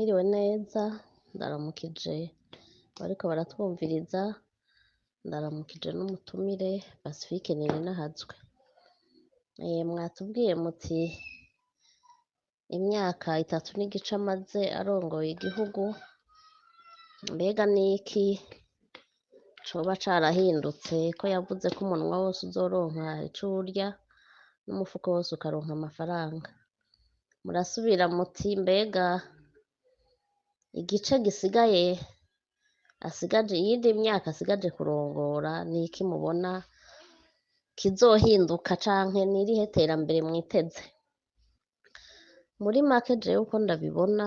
mwiriwe neza ndaramukije bariko baratwumviriza ndaramukije n'umutumire Pacifique Nininahatswe mwatubwiye muti imyaka 3 n'igice amaze arongoye igihugu mbega niki coba carahindutse ko yavuze ko umunwa wose uzoronka ico urya n'umufuko wose ukaronka amafaranga murasubira muti mbega igice gisigaye asigaje iyindi myaka asigaje kurongora niki mubona kizohinduka canke nirihe terambere mwiteze muri make jewe uko ndabibona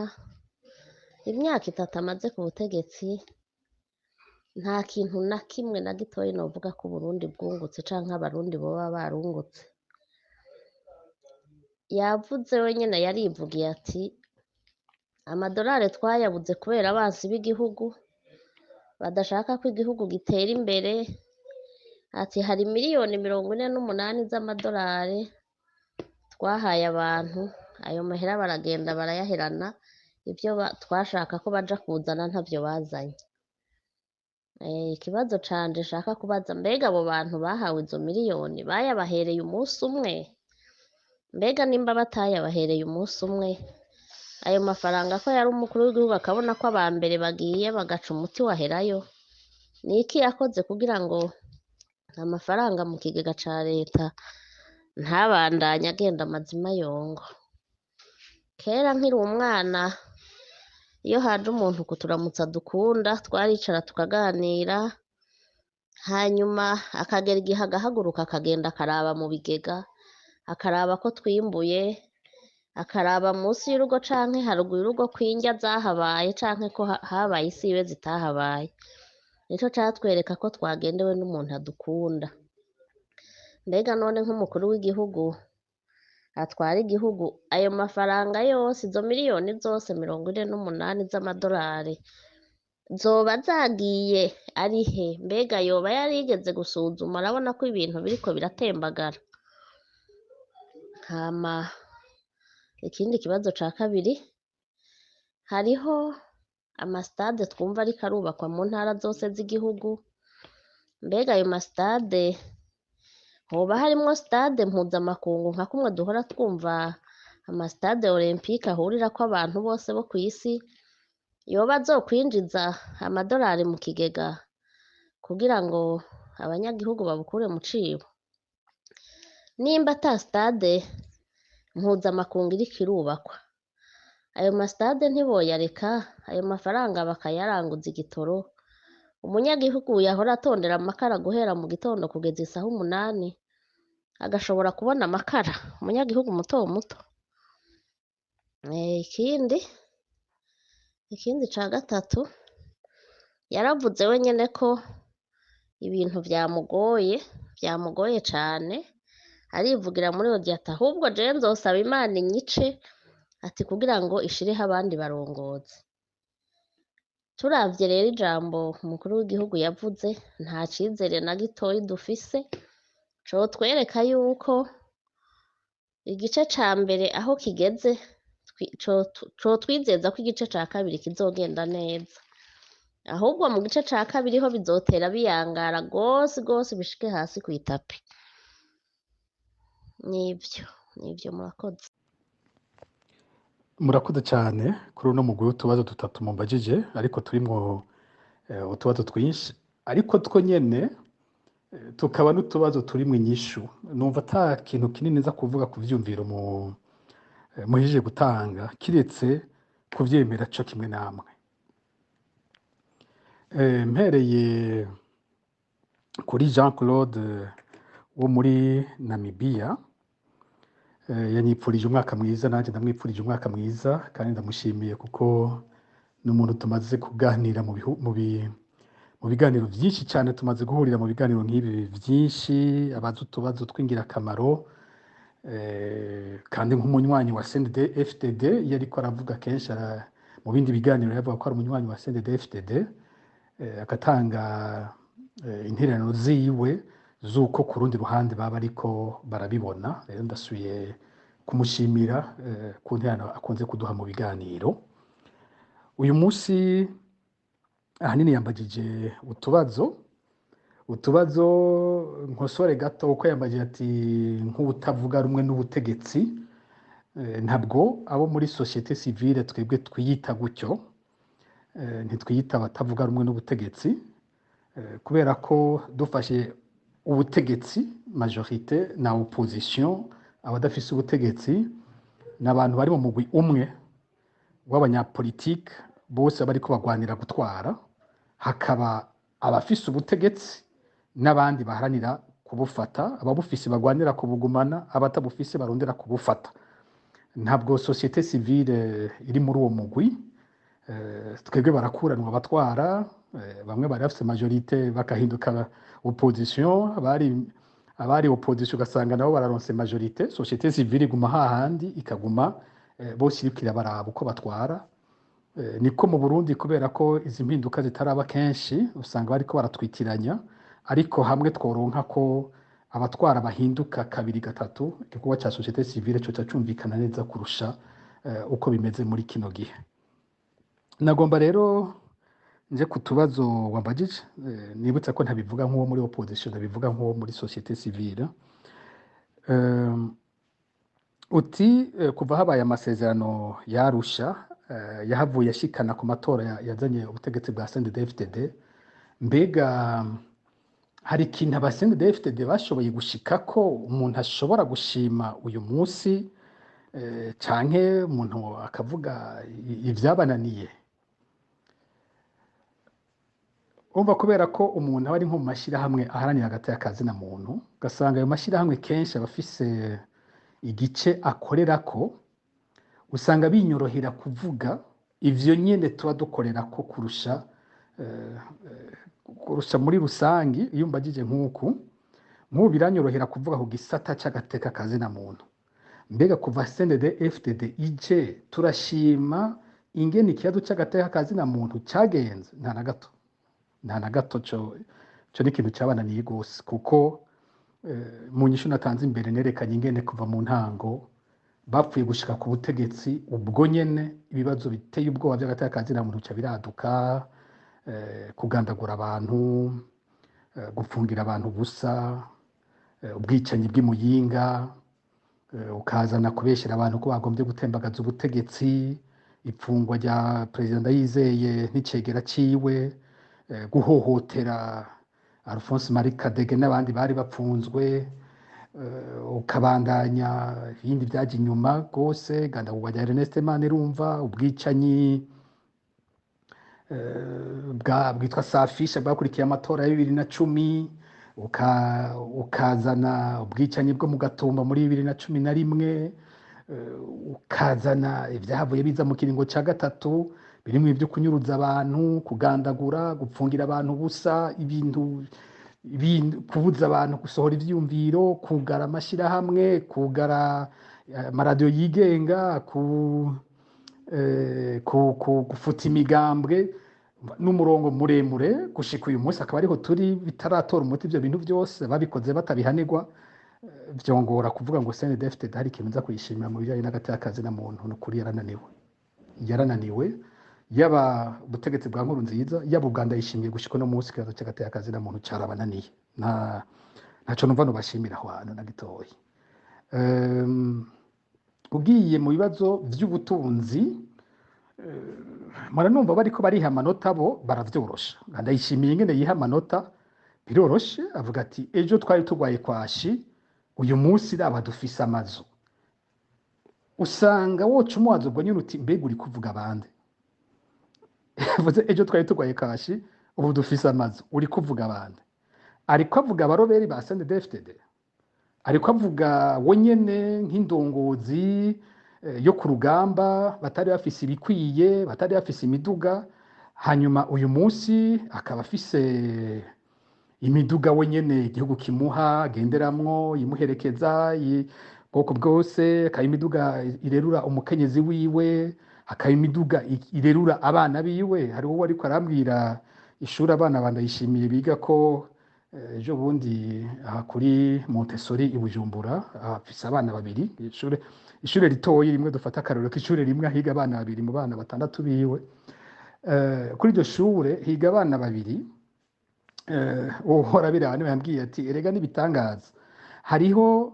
imyaka 3 amaze ku butegetsi nta kintu na kimwe na gitoyi novuga ko Burundi bwungutse canke abarundi boba barungutse yavuze wenyene yarivugiye ati amadolari twayabuze kubera abansi b'igihugu badashaka ko igihugu gitera imbere ati hari miliyoni 48 z'amadolari twahaye abantu ayo mahera baragenda barayaherana ivyo twashaka ko baja kuzana ntavyo bazanye ikibazo canje shaka kubaza mbega abo bantu bahawe izo miliyoni bayabahereye umunsi umwe mbega nimba batayabahereye umunsi umwe ayo mafaranga ko yari umukuru w'igihugu akabona ko abambere bagiye bagaca umuti waherayo niki yakoze kugira ngo amafaranga mu kigega ca leta ntabandanye agenda amazima yongo kera nkiri umwana iyo haje umuntu kuturamutsa dukunda twaricara tukaganira hanyuma akagera igihe agahaguruka akagenda akaraba mu bigega akaraba ko twimbuye akaraba munsi y'urugo canke haruguru y'urugo kw'indya zahabaye canke ko habaye isibe zitahabaye nico catwereka ko twagendewe n'umuntu adukunda mbega none nk'umukuru w'igihugu atwara igihugu ayo mafaranga yose izo miliyoni zose 48 z'amadolari zoba zagiye arihe mbega yoba yarigeze gusuzuma arabona ko ibintu biriko biratembagara hama ikindi kibazo ca kabiri hariho amastade twumva ariko arubakwa mu ntara zose z'igihugu mbega ayo mastade hoba harimwo stade mpuzamakungu nka kumwe duhora twumva amastade olympique ahurirako abantu bose bo kw'isi yoba azokwinjiza amadolari mu kigega kugira ngo abanyagihugu babukure mu cibo nimba ata stade mpuzamakungu iriko irubakwa ayo mastade ntiboyareka ayo mafaranga bakayaranguza igitoro umunyagihugu yahora atondera amakara guhera mu gitondo kugeza isaha 8 agashobora kubona amakara umunyagihugu muto muto ikindi ca gatatu yaravuze wenyene ko ibintu vyamugoye cane arivugira muri audio ati ahubwo je nzosaba Imana inyice ati kugira ngo ishireho abandi barongozi turavye rero ijambo umukuru w'igihugu yavuze nta cizere na gitoyi dufise cotwereka yuko igice ca mbere aho kigeze cotwizeza ko igice ca kabiri kizogenda neza ahubwo mu gice ca kabiri ho bizotera biyangara gose bishike hasi kw'itapi nivyo murakoze cyane kuri uno mugwi w'utubazo 3 mumbajije ariko turimwo utubazo twinshi ariko two nyene tukaba n'utubazo turimwo inyishu numva ata kintu kinini nza kuvuga ku vyumviro muhije gutanga kiretse kuvyemera co kimwe namwe mpereye kuri Jean Claude wo muri Namibia yanyipfurije umwaka mwiza nanje ndamwipfurije umwaka mwiza kandi ndamushimiye kuko n'umuntu tumaze kuganira mu biganiro byinshi cyane tumaze guhurira mu biganiro nk'ibi byinshi abaza utubazo twingira akamaro kandi nk'umunywanyi wa CNDD FDD yariko aravuga kenshi mu bindi biganiro yavuga ko ari umunywanyi wa CNDD FDD agatanga intererano ziwe zuko ku rundi ruhande baba ariko barabibona rero ndasuye kumushimira ku ntererano akunze kuduha mu biganiro uyu munsi ahanini yambagije utubazo nkosore gato uko yambagije ati nk'ubutavuga rumwe n'ubutegetsi ntabwo abo muri societe civile twebwe twiyita gutyo ntitwiyita abatavuga rumwe n'ubutegetsi kubera ko dufashe ubutegetsi majorite na opposition abadafise ubutegetsi n'abantu bari mu mugwi umwe w'abanyapolitike bose bariko bagwanira gutwara hakaba abafise ubutegetsi n'abandi baharanira kubufata ababufise bagwanira kubugumana abatabufise barondera kubufata ntabwo societe civile iri muri uwo mugwi twebwe barakuranwa abatwara bamwe bari bafise majorite bakahinduka opposition abari opposition ugasanga nabo bararonse majorite societe civile iguma hahandi ikaguma bose irikira baraba uko batwara niko mu Burundi kubera ko izi mpinduka zitaraba kenshi usanga bariko baratwitiranya ariko hamwe tworonka ko abatwara bahinduka kabiri gatatu igikorwa cya societe civile cyo cyumvikana neza kurusha uko bimeze muri kino gihe nagomba rero nje ku tubazo wambagije nibutse ko ntabivuga nk'uwo muri opposition ndabivuga nk'uwo muri societe civile uti kuva habaye amasezerano yarusha yahavuye ashikana ku matora yazanye ubutegetsi bwa CNDD-FDD mbega hari ikintu aba CNDD-FDD bashoboye gushika ko umuntu ashobora gushima uyu munsi canke umuntu akavuga ivyabananiye umva kubera ko umuntu aba ari nko mu mashirahamwe aharanira hagati y'akazi na muntu ugasanga ayo mashirahamwe kenshi aba afise igice akorerako usanga binyorohera kuvuga ivyo nyene tuba dukorera ko kurusha muri rusangi iyo mbagije nk'uku biranyorohera kuvuga ku gisata c'agateka kazi na muntu mbega kuva CNDD-FDD ije turashima ingene ikibazo c'agateka kazi na muntu cagenze nta na gato co ni ikintu cabananiye gose kuko mu nyishu natanze imbere nerekanye ingene kuva mu ntango bapfuye gushika ku butegetsi ubwo nyene ibibazo biteye ubwoba by'agateka kazi na muntu ca biraduka kugandagura abantu gupfungira abantu gusa ubwicanyi bw'imuyinga ukazana kubeshera abantu ko bagombye gutembagaza ubutegetsi ipfungwa rya President Ndayizeye n'icegera ciwe guhohotera Alphonse Marie Kadege n'abandi bari bapfunzwe ukabandanya ibindi byaje inyuma gose gandagurwa rya Ernest Manirumva ubwicanyi bwitwa Safisha bwakurikiye amatora ya 2010 ukazana ubwicanyi bwo mu Gatumba muri 2011 ukazana ibyahavuye biza mu kiringo ca gatatu birimo ibyo kunyuruza abantu kugandagura gupfungira abantu busa ibintu kubuza abantu gusohora ivyumviro kugara amashirahamwe kugara amaradiyo yigenga gufuta imigambwe n'umurongo muremure gushika uyu munsi akaba ariho turi bitaratora umuti ibyo bintu byose babikoze batabihanirwa vyongora kuvuga ngo CNDD-FDD hari ikintu nza kuyishimira mu bijanye n'agateka kazi na muntu n'ukuri yarananiwe yaba ubutegetsi bwa Nkurunziza yaba Uganda yishimiye gushika no munsi kibazo cy'agateka kazi na muntu carabananiye ntaco numva no bashimira hwano na gitoyi ugiye mu bibazo vy'ubutunzi maranumva bariko bariha amanota bo baravyorosha ndayishimiye ingene yiha amanota biroroshe avuga ati ejo twari turwaye kwashi uyu munsi raba dufise amazu usanga woca umuwazo ubwo nyine uti mbega uri kuvuga bande ejo twari turwaye kashi ubu dufise amazu uri kuvuga bande ariko avuga abaroberi ba CNDD-FDD ariko avuga we nyene nk'indongozi yo ku rugamba batari bafise ibikwiye batari bafise imiduga hanyuma uyu munsi akaba afise imiduga we nyene igihugu kimuha genderamwo imuherekeza bwoko bwose akaba imiduga irerura umukenyezi wiwe akaba imiduga irerura abana biwe hari uwo ariko arambwira ishuri abana bandayishimiye biga ko ejo bundi kuri Montessori i Bujumbura afise abana babiri ishure ritoyi rimwe dufata akarorero k'ishure rimwe ahiga abana babiri mu bana batandatu biwe kuri iryo shure higa abana babiri, uhora biraba niwe yambwiye ati erega n'ibitangaza, hariho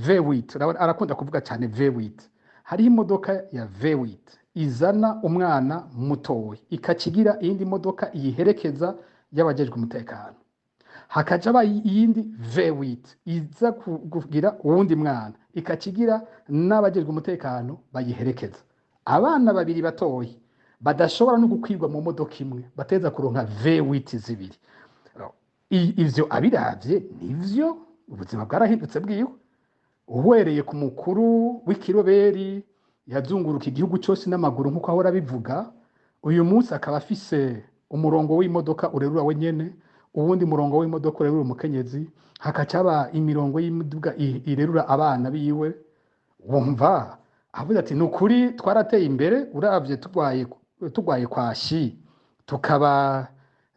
V8, arakunda kuvuga cyane V8, hariho imodoka ya V8 izana umwana mutoya ikakigira iyindi modoka iyiherekeza y'abajejwe umutekano, hakaja aba iyindi V8 iza kugira uwundi mwana ikakigira n'abajejwe umutekano bayiherekeza. Abana babiri batoyi badashobora no gukwirwa mu modoka imwe bateza kuronka V8 zibiri. Ivyo abiravye nivyo ubuzima bwarahindutse bwiwe. Uhereye ku mukuru w'ikiroberi yazunguruka igihugu cyose n'amaguru nk'uko ahora bivuga, uyu munsi akaba afise umurongo w'imodoka urerura we nyene, uwundi murongo w'imodoka urerura umukenyezi, hakacaba imirongo y'imiduga irerura abana biwe. Wumva avuze ati nukuri twarateye imbere, uravye tugwaye kwashi tukaba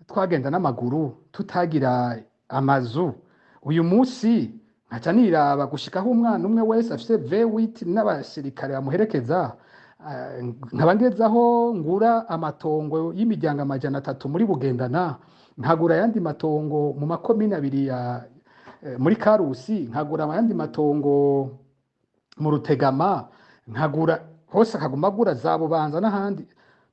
twagenda n'amaguru tutagira amazu, uyu munsi nkaca niraba gushikaho umwana umwe wese afise V8 n'abasirikare bamuherekeza, nkaba ngezaho ngura amatongo y'imiryango 300 muri Bugendana, nkagura ayandi matongo mu makomine abiri ya muri Karusi, nkagura ayandi matongo mu Rutegama, nkagura hose akaguma agura za Bubanza n'ahandi.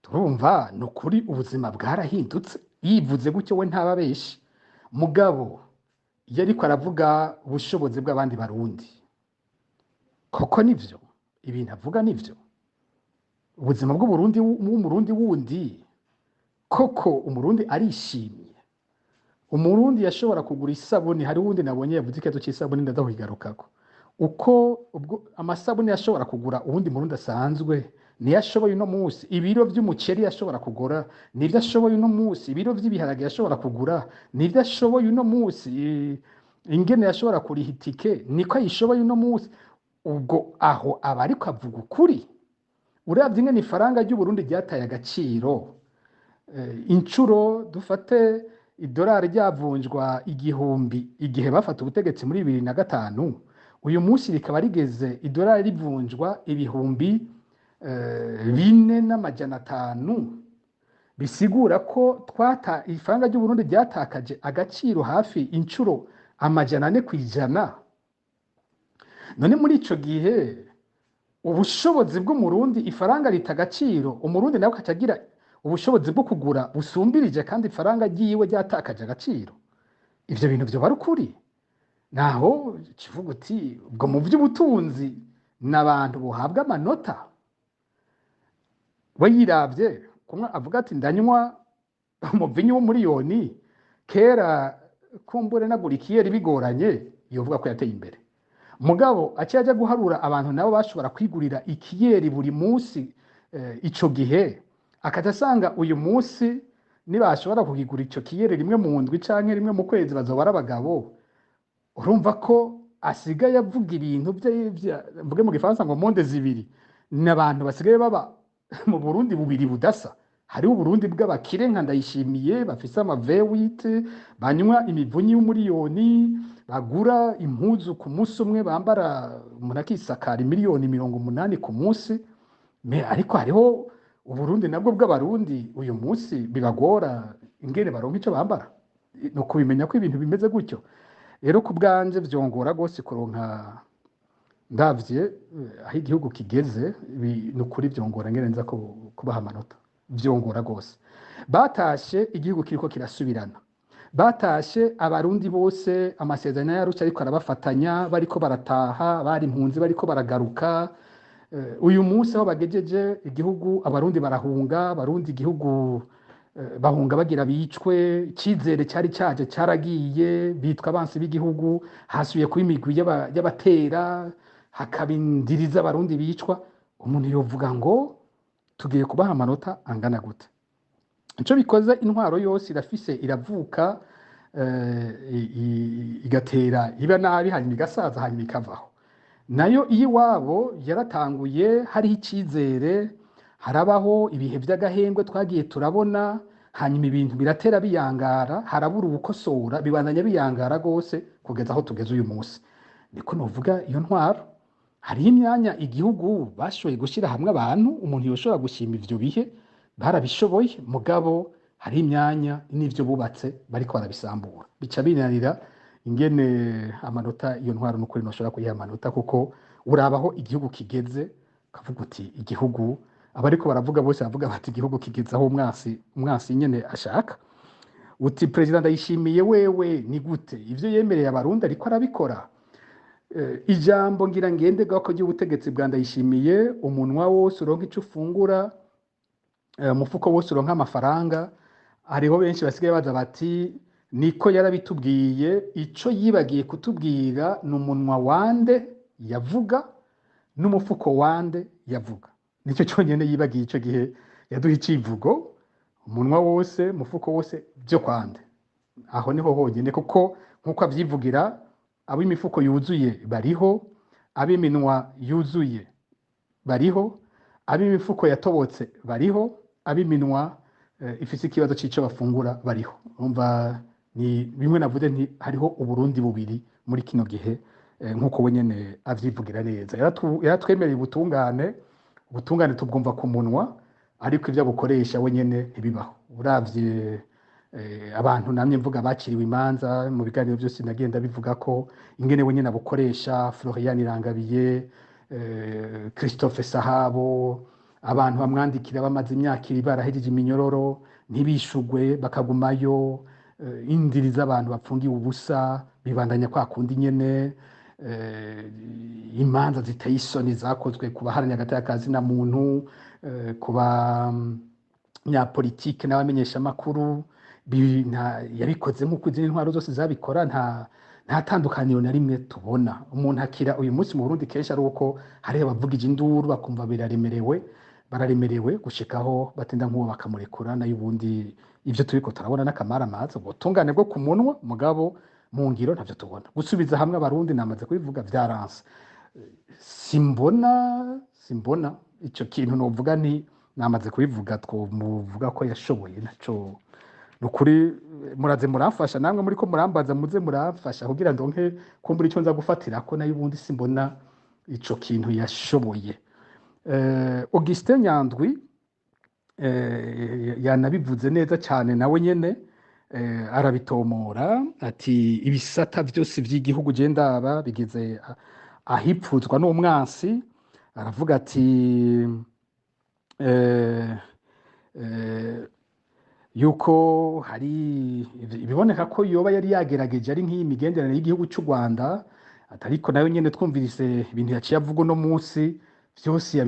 Turumva nukuri ubuzima bwarahindutse. Yivuze gutyo we ntababeshi mugabo yariko aravuga ubushobozi bw'abandi barundi, koko nivyo ibintu avuga nivyo. Ubuzima bw'Uburundi w'umurundi wundi, koko umurundi arishimye. Umurundi yashobora kugura isabuni, hari wundi nabonye yavuze ikibazo cy'isabuni ndadahigarukako, uko ubwo amasabuni yashobora kugura ubundi murundi asanzwe niyo ashoboye uno munsi. Ibiro vy'umuceri yashobora kugura nivyo ashoboye uno munsi, ibiro vy'ibiharage yashobora kugura nivyo ashoboye uno munsi, ingene yashobora kuriha itike niko ayishoboye uno munsi. Ubwo aho aba ariko avuga ukuri. Uravye ingene ifaranga ry'Uburundi ryataye agaciro, incuro dufate idolari ryavunjwa igihumbi igihe bafata ubutegetsi muri 2005, uyu munsi rikaba rigeze idolari rivunjwa ibihumbi 4,500, bisigura ko ifaranga ry'Uburundi ryatakaje agaciro hafi incuro 400%. None muri ico gihe ubushobozi bw'umurundi ifaranga rita agaciro, umurundi nawe akacagira ubushobozi bwo kugura busumbirije kandi ifaranga ryiwe ryatakaje agaciro. Ivyo bintu vyo bari ukuri. Naho kivuga uti ubwo mu vy'ubutunzi n'abantu buhabwa amanota. We yiravye kumwe avuga ati ndanywa umuvinyu w'umuriyoni, kera kumbure nagurikiye bigoranye, yovuga ko yateye imbere. Mugabo aciyaje guharura abantu nabo bashobora kwigurira ikiyeri buri munsi, ico gihe akatasanga uyu munsi nibashobora kugigura ico kiyeri rimwe mu ndwi canke rimwe mu kwezi bazoba ari abagabo. Urumva ko asigaye avuga ibintu mvuge mu gifaransa ngo monde zibiri, n'abantu basigaye baba mu Burundi bubiri budasa. Hari Uburundi bw'abakire nka Ndayishimiye bafise ama V8 banywa imivunyi y'umuriyoni, bagura impuzu ku munsi umwe bambara umuntu akisakara miliyoni 80 ku munsi. Ariko hariho Uburundi nabwo bw'abarundi uyu munsi bibagora ingene baronka ico bambara, no kubimenya ko ibintu bimeze gutyo. Rero ku bwanje vyongora gose kuronka ndavye aho igihugu kigeze, nukuri vyongora ngene nza kubaha amanota, vyongora gose. Batashe igihugu kiriko kirasubirana, batashe abarundi bose amasezerano yarusha ariko arabafatanya, bariko barataha, bari impunzi bariko baragaruka. Uyu munsi aho bagejeje igihugu abarundi barahunga, abarundi igihugu bahunga bagira bicwe, icizere cyari cyaje cyaragiye, bitwa abansi b'igihugu, hasubiye kuba imigwi y'abatera, hakabindiriza abarundi bicwa. Umuntu yovuga ngo tugiye kubaha amanota angana gute? Ico bikoze intwaro yose irafise iravuka, igatera iba nabi hanyuma igasaza hanyuma ikavaho. Nayo iyiwabo yaratanguye hariho icizere, harabaho ibihe by'agahengwe twagiye turabona, hanyuma ibintu biratera biyangara, harabura ubukosora, bibandanya biyangara gose kugeza aho tugeze uyu munsi. Niko novuga iyo ntwaro. Hari imyanya igihugu bashoboye gushyira hamwe abantu, umuntu yoshobora gushima ivyo bihe barabishoboye mugabo hari imyanya n'ivyo bubatse bariko barabisambura bica binanira ingene amanota iyo ntwaro n'ukuri noshobora kuyiha amanota kuko urabaho igihugu kigeze kavuga uti igihugu abariko baravuga bose bavuga bati igihugu kigeze aho umwasi nyene ashaka uti perezida Ndayishimiye wewe ni gute ivyo yemereye abarundi ariko arabikora ijambo ngira ngende gako ry'ubutegetsi bwa Ndayishimiye umunwa wose uronka ico ufungura umufuko wose uronka amafaranga hariho benshi basigaye baza bati niko yarabitubwiye ico yibagiye kutubwira n'umunwa wande yavuga n'umufuko wande yavuga nicyo cyonyene yibagiye ico gihe yaduha icivugo umunwa wose umufuko wose byo kwande aho niho honyene kuko nkuko avyivugira abo imifuko yuzuye bariho abo iminwa yuzuye bariho abo imifuko yatobotse bariho abo iminwa ifise ikibazo c'ico bafungura bariho umva ni bimwe navuze nti hariho uburundi bubiri muri kino gihe nkuko wenyene avyivugira neza yaratwemereye ubutungane tubwumva ku munwa ariko ivyo bukoresha wenyene ntibibaho uravye abantu namye mvuga bakiriwe imanza mu biganiro byose nagenda bivuga ko ingene wenyene abukoresha Florian Irangabiye Christophe Sahabo abantu bamwandikira bamaze imyaka iri barahejeje iminyororo ntibishugwe bakagumayo indiri z'abantu bapfungiwe ubusa bibandanya kwa kundi nyene imanza ziteye isoni zakozwe ku baharanira agateka na muntu kuba nyapolitike n'abamenyesha amakuru yabikoze nk'uko izindi ntwaro zose zabikora nta tandukaniro na rimwe tubona umuntu akira uyu munsi mu Burundi kenshi ari uko hari abavugije induru bakumva bararemerewe gushikaho batenda nk'uwo bakamurekura nayo ubundi ivyo turiko turabona n'akamaramaza ubutungane bwo ku munwa mugabo mu ngiro ntavyo tubona gusubiza hamwe abarundi namaze kubivuga vyaranse simbona ico kintu novuga nti namaze kubivuga twomuvuga ko yashoboye naco nukuri muraze muramfasha namwe muriko murambaza muze muramfasha kugira ndonke kumbura ico nza gufatirako nayo ubundi simbona ico kintu yashoboye Augustin Nyandwi yanabivuze neza cyane nawe nyene arabitomora ati ibisata byose by'igihugu gendaba bigeze ahipfuzwa n'umwansi aravuga ati yuko hari ibiboneka ko yoba yari yagerageje ari nk'iyi migenderanire y'igihugu cy'u Rwanda atariko nayo nyene twumvirise ibintu yaciye avuga no munsi byose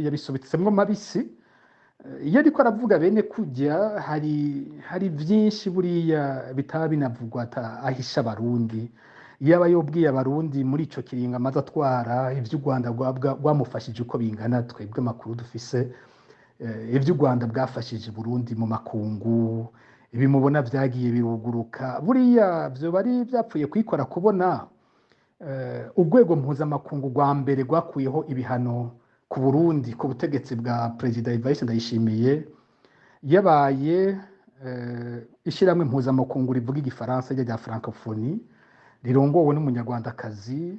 yabisubitsemwo mabisi iyo ariko aravuga bene kujya hari byinshi buriya bitaba binavugwa ahisha abarundi iyo aba yobwiye abarundi muri ico kiringa amaze atwara ivyo u Rwanda rwamufashije uko bingana twebwe amakuru dufise ivyo u Rwanda bwafashije Burundi mu makungu ibimubona vyagiye biruguruka buriya vyo bari vyapfuye kwikora kubona urwego mpuzamakungu rwa mbere rwakuyeho ibihano ku Burundi ku butegetsi bwa Perezida Evariste Ndayishimiye yabaye ishiramwe mpuzamakungu rivuga igifaransa rya Francophonie rirongowe n'umunyarwandakazi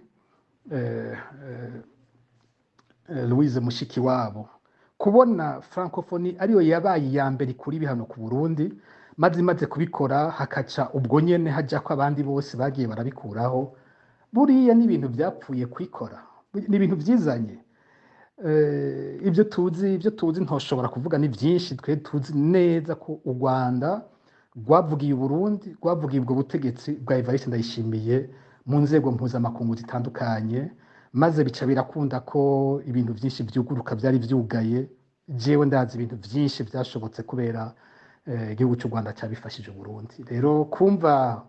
Louise Mushikiwabo kubona Francophonie ariyo yabaye ya mbere kuri bihano ku Burundi maze kubikora hakaca ubwo nyene hajya ko abandi bose bagiye barabikuraho buriya n'ibintu byapfuye kwikora n'ibintu byizanye ibyo tuzi ntoshobora kuvuga ni byinshi twe tuzi neza ko u Rwanda rwavugiye Burundi rwavugiye ubwo butegetsi bwa Evariste Ndayishimiye mu nzego mpuzamakungu zitandukanye maze bica birakunda ko ibintu byinshi byuguruka byari byugaye jewe ndazi ibintu byinshi byashobotse kubera igihugu cy'u Rwanda cyabifashije Burundi rero kumva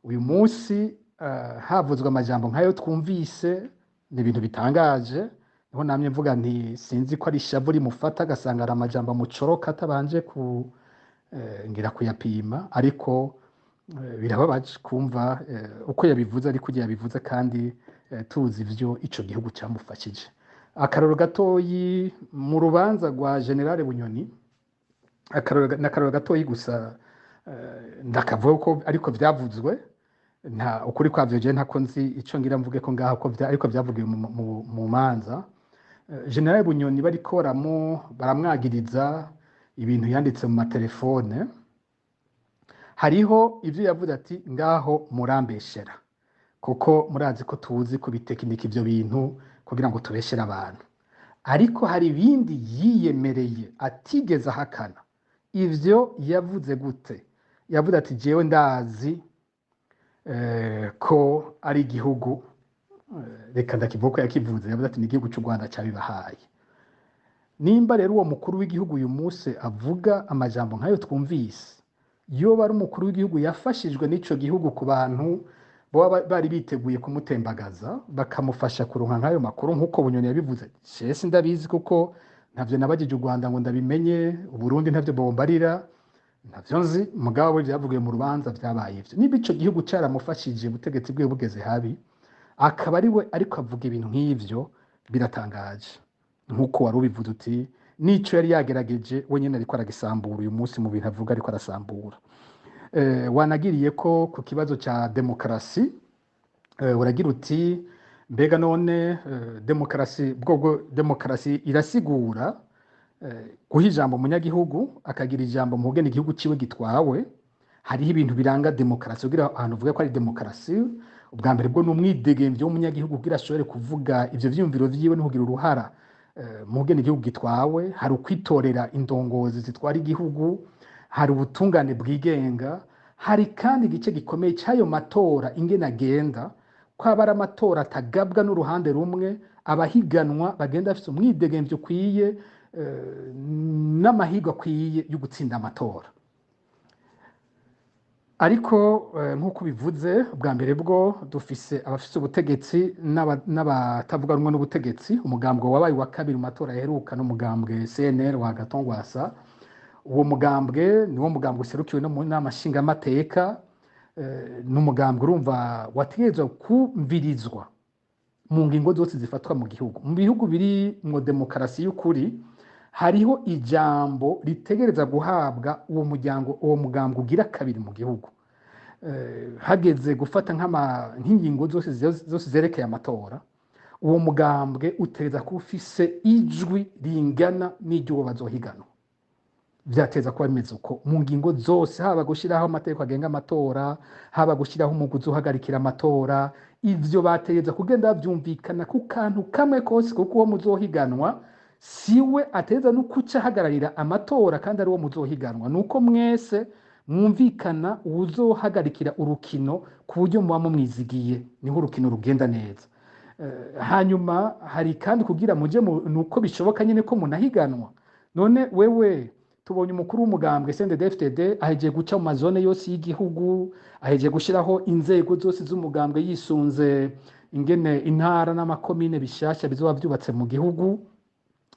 uyu munsi havuzwe amajambo nkayo twumvise ni ibintu bitangaje niho namye mvuga nti sinzi ko ari ishavu rimufata agasanga ari amajambo amucoroka atabanje ngira kuyapima ariko birababaje kumva uko yabivuze ariko ugiye yabivuze kandi tuzi ivyo ico gihugu cyamufashije akaroro gatoyi mu rubanza rwa General Bunyoni akaroro gatoyi gusa ndakavuga ko ariko byavuzwe nta ukuri kwavyo je ntako nzi ico ngira mvuge ko ngaho ko ariko byavugiwe mu manza General Bunyoni bariko baramwagiriza ibintu yanditse mu matelefone, hariho ivyo yavuze ati ngaho murambeshera, kuko murazi ko tuzi kubitekinika ivyo bintu kugira ngo tubeshere abantu, ariko hari ibindi yiyemereye atigeze ahakana. Ivyo yavuze gute? Yavuze ati jewe ndazi ko ari igihugu, reka ndakivuga ko yakivuze, yavuze ati ni igihugu cy'u Rwanda cyabibahaye. Nimba rero uwo mukuru w'igihugu uyu munsi avuga amajambo nk'ayo twumvise, yoba ari umukuru w'igihugu yafashijwe n'ico gihugu ku bantu baba bari biteguye kumutembagaza bakamufasha kuronka nk'ayo makuru nk'uko Bunyoni yabivuze, cese ndabizi kuko ntavyo nabagije u Rwanda ngo ndabimenye, Uburundi ntavyo bombarira, ntavyo nzi, mugabo byavugiye mu rubanza vyabaye ivyo. Niba ico gihugu caramufashije ubutegetsi bwe bugeze habi, akaba ari we ariko avuga ibintu nk'ivyo, biratangaje. Nk'uko wari ubivuze uti nico yari yagerageje we nyene ariko aragisambura uyu munsi mu bintu avuga ariko arasambura. Wanagiriye ko ku kibazo ca demokarasi, uragira uti mbega none demokarasi irasigura guha ijambo umunyagihugu akagira ijambo mu kugena igihugu ciwe gitwawe. Hariho ibintu biranga demokarasi kugira ahantu uvuga ko ari demokarasi. Ubwa mbere bwo n'umwidegemvyo w'umunyagihugu kugira ashobore kuvuga ivyo vyiyumviro vyiwe no kugira uruhara mu kugena igihugu gitwawe. Hari ukwitorera indongozi zitwara igihugu, hari ubutungane bwigenga, hari kandi igice gikomeye cy'ayo matora ingene agenda, ko aba ari amatora atagabwa n'uruhande rumwe, abahiganwa bagenda bafite umwidegemvyo ukwiye n'amahirwe akwiye yo gutsinda amatora. Ariko nk'uko bivuze, bwa mbere bwo dufise abafise ubutegetsi n'abatavuga rumwe n'ubutegetsi. Umugambwe wabaye wa kabiri mu matora yaheruka n'umugambwe CNL wa Agathon Rwasa. Uwo mugambwe niwo mugambwe userukiwe no mu nama nshingamateka, n'umugambwe urumva wategerezwa kumvirizwa mu ngingo zose zifatwa mu gihugu. Mu bihugu biri mu demokarasi y'ukuri hariho ijambo ritegereza guhabwa uwo mugambwe ugira kabiri mu gihugu. Hageze gufata nk'ingingo zose zerekeye amatora, uwo mugambwe utegereza kuba ufise ijwi ringana n'iry'uwo bazohiganwa. Vyateza kuba bimeze uko mu ngingo zose, haba gushiraho amategeko agenga amatora, haba gushiraho umuguzi uhagarikira amatora. Ivyo bategereza kugenda bavyumvikana ku kantu kamwe kose, kuko uwo muzohiganwa siwe ategereza no kuca ahagararira amatora kandi ari uwo muzohiganwa. Nuko mwese mwumvikana uzohagarikira urukino ku buryo muba mumwizigiye, niho urukino rugenda neza. Hanyuma hari kandi kugira muje nuko bishoboka nyene ko munahiganwa. None wewe tubonye umukuru w'umugambwe CNDD-FDD ahejeje guca mu mazone yose y'igihugu, ahejeje gushiraho inzego zose z'umugambwe yisunze ingene intara n'amakomine bishasha bizoba vyubatse mu gihugu,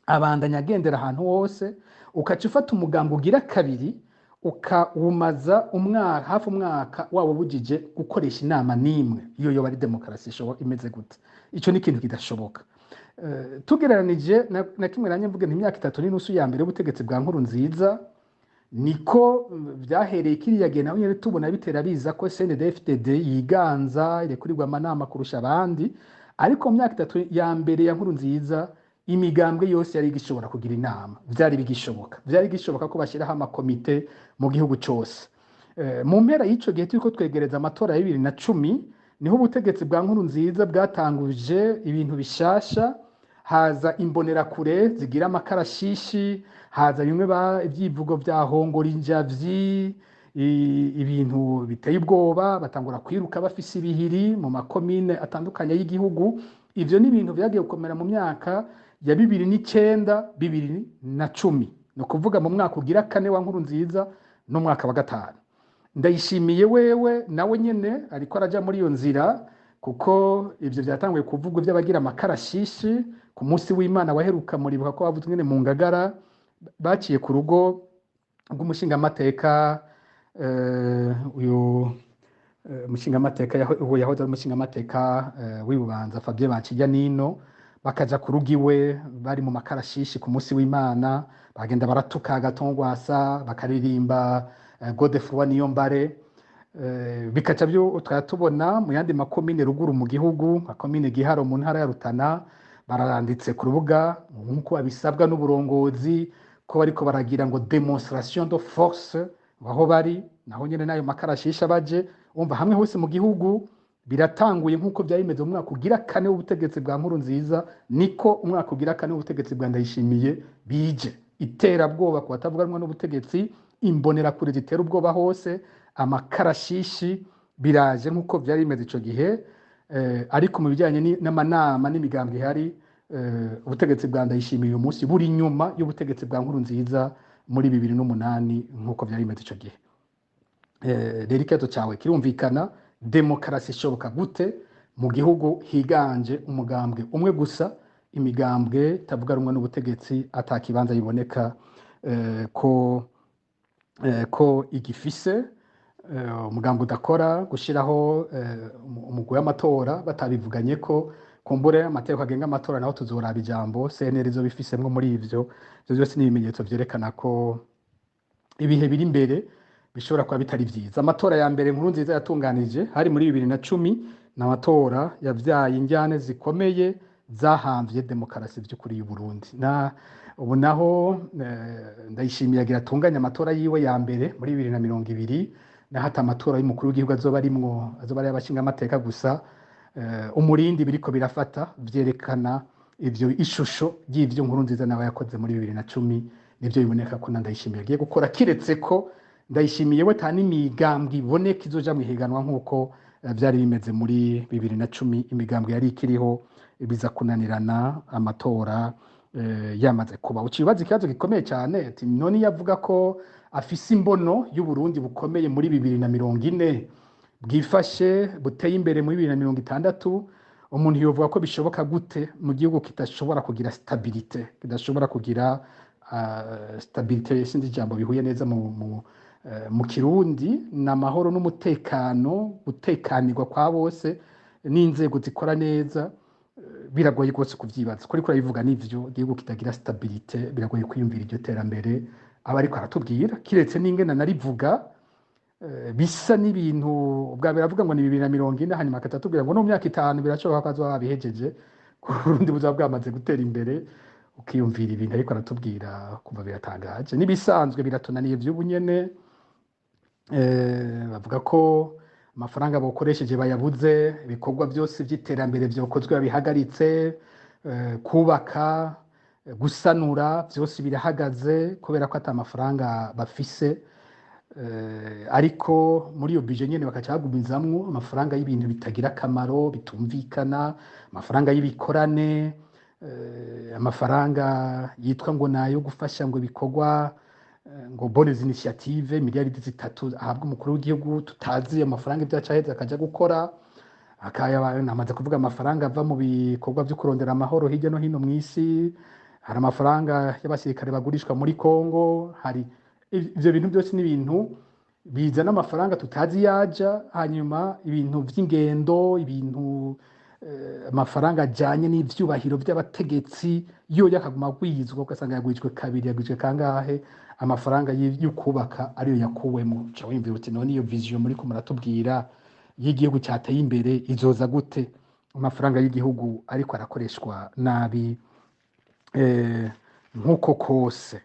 abandanya agendera ahantu hose. Ukaca ufata umugambwe ugira kabiri ukawumaza hafi umwaka wabo bujije gukoresha inama n'imwe. Iyo yoba ari demokarasi imeze gute? Ico ni ikintu kidashoboka. Tugereranije na kimwe nanye mvuge imyaka 3 ya mbere y'ubutegetsi bwa Nkurunziza, niko vyahereye kiriya gihe naho nyene tubona bitera biza ko CNDD-FDD yiganza irekurirwa amanama kurusha abandi. Ariko mu myaka 3 ya mbere ya Nkurunziza imigambwe yose yari gishobora kugira inama, vyari bigishoboka ko bashiraho amakomite mu gihugu cyose. Mu mpera y'ico gihe turiko twegereza amatora ya 2010 niho ubutegetsi bwa Nkurunziza bwatanguje ibintu bishasha. Haza imbonerakure zigira amakarashishi, haza bimwe ibyivugo vya hongora injavyi, ibintu biteye ubwoba, batangura kwiruka bafise ibihiri mu makomine atandukanye y'igihugu. Ivyo ni ibintu vyagiye gukomera mu myaka ya 2009 2010, no kuvuga mu mwaka ugira 4 wa Nkurunziza no mwaka wa 5. Ndayishimiye wewe nawe nyene ariko araja muri iyo nzira, kuko ivyo byatanguye kuvugwa by'abagira amakarashishi. Ku munsi w'Imana waheruka muribuka ko bavuze ngene mu Ngagara baciye ku rugo rw'umushingamateka, uyu umushingamateka yahoze ari umushingamateka w'Ibubanza Fabien Bancijanino, bakaja ku rugo iwe bari mu makarashishi ku munsi w'Imana, bagenda baratuka Agathon Rwasa, bakaririmba Godefroid Niyombare. Bikaca byo twatubona mu yandi makomine ruguru mu gihugu, makomine Giharo mu ntara ya Rutana, baranditse ku rubuga nk'uko babisabwa n'uburongozi ko bariko baragira ngo demonstration de force aho bari naho nyene nayo makarashisha baje umva hamwe hose mu gihugu biratanguye nk'uko byari bimeze mu mwaka ugira kane w'ubutegetsi bwa Nkurunziza niko umwaka ugira kane w'ubutegetsi bwa Ndayishimiye bije iterabwoba ku batavuganwa n'ubutegetsi imbonerakure zitera ubwoba hose amakarashishi biraje nk'uko byari bimeze ico gihe ariko mu bijyanye n'amanama n'imigambi ihari ubutegetsi bwa Ndayishimiye uyu munsi buri nyuma y'ubutegetsi bwa Nkurunziza muri 2008 nk'uko byari bimeze ico gihe rero ikibazo cyawe kirumvikana demokarasi ishoboka gute mu gihugu higanje umugambwe umwe gusa imigambwe tavuga rumwe n'ubutegetsi atakibanza yiboneka ko igifise umugambwe udakora gushiraho umugwi w'amatora batabivuganye ko kumbure amategeko agenga amatora naho tuzoraba ijambo CNL izo bifisemwe muri ivyo byose ni ibimenyetso vyerekana ko ibihe biri imbere bishobora kuba bitari vyiza amatora ya mbere Nkurunziza yatunganije hari muri 2010 n'amatora yavyaye injyane zikomeye zahamvye demokarasi by'ukuri y'u Burundi na ubu naho Ndayishimiye agira atunganya amatora yiwe ya mbere muri 2020 na hata amatora y'umukuru w'igihugu azoba ari abashinga amateka gusa umurindi biriko birafata vyerekana ivyo ishusho y'ivyo Nkurunziza nawe yakoze muri 2010 nivyo biboneka ko Ndayishimiye agiye gukora kiretse ko Ndayishimiye we tani imigambwe iboneka izoja mu higanwa nk'uko byari bimeze muri 2010 imigambwe yari ikiriho biza kunanirana amatora yamaze kuba ucibaza ikibazo gikomeye cyane ati none yavuga ko afise imbono y'u Burundi bukomeye muri 2040 bwifashe buteye imbere muri 2060 umuntu yovuga ko bishoboka gute mu gihugu kitashobora kugira stabilité kidashobora kugira stabilité sindi jambo bihuye neza mu Kirundi n'amahoro n'umutekano gutekanirwa kwa bose n'inzego zikora neza biragoye rwose kuvyibaza kuri bivuga n'ivyo igihugu kitagira stabilité biragoye kwiyumvira iryo terambere aba ariko aratubwira kiretse n'ingena narivuga bisa n'ibintu bwa biravuga ngo ni 2040 hanyuma akatatubwira ngo no myaka 5 birashoboka ko azoba bihejeje ku Burundi buzaba bwamaze gutera imbere ukiyumvira ibintu ariko aratubwira kumva biratangaje nibisanzwe biratunaniye vy'ubunyene bavuga ko amafaranga bokoresheje bayabuze ibikorwa byose by'iterambere byokozwe babihagaritse kubaka gusanura byose birahagaze kubera ko ata amafaranga bafise ariko muri iyo budget nyene bakacagumizamwo amafaranga y'ibintu bitagira akamaro bitumvikana amafaranga y'ibikorane amafaranga yitwa ngo nayo gufasha ngo bikorwa ngo bonnes initiative miliyaridi 3 ahabwa umukuru w'igihugu tutazi amafaranga ibyacaheze akaja gukora akaya namaze kuvuga amafaranga ava mu bikorwa byo kurondera amahoro hirya no hino mw'isi hari amafaranga y'abasirikare bagurishwa muri Kongo hari ivyo bintu byose n'ibintu biza n'amafaranga tutazi yaja hanyuma ibintu vy'ingendo ibintu amafaranga ajanye n'ivyubahiro by'abategetsi yo yakaguma gwizwa ugasanga yagwijwe kabiri yagwijwe kangahe amafaranga y'ukubaka ariyo yakuwemo cyo wimvira uti none iyo vision muri ko muratubwira y'igihugu cyateye imbere izoza gute amafaranga y'igihugu ariko arakoreshwa nabi nkuko kose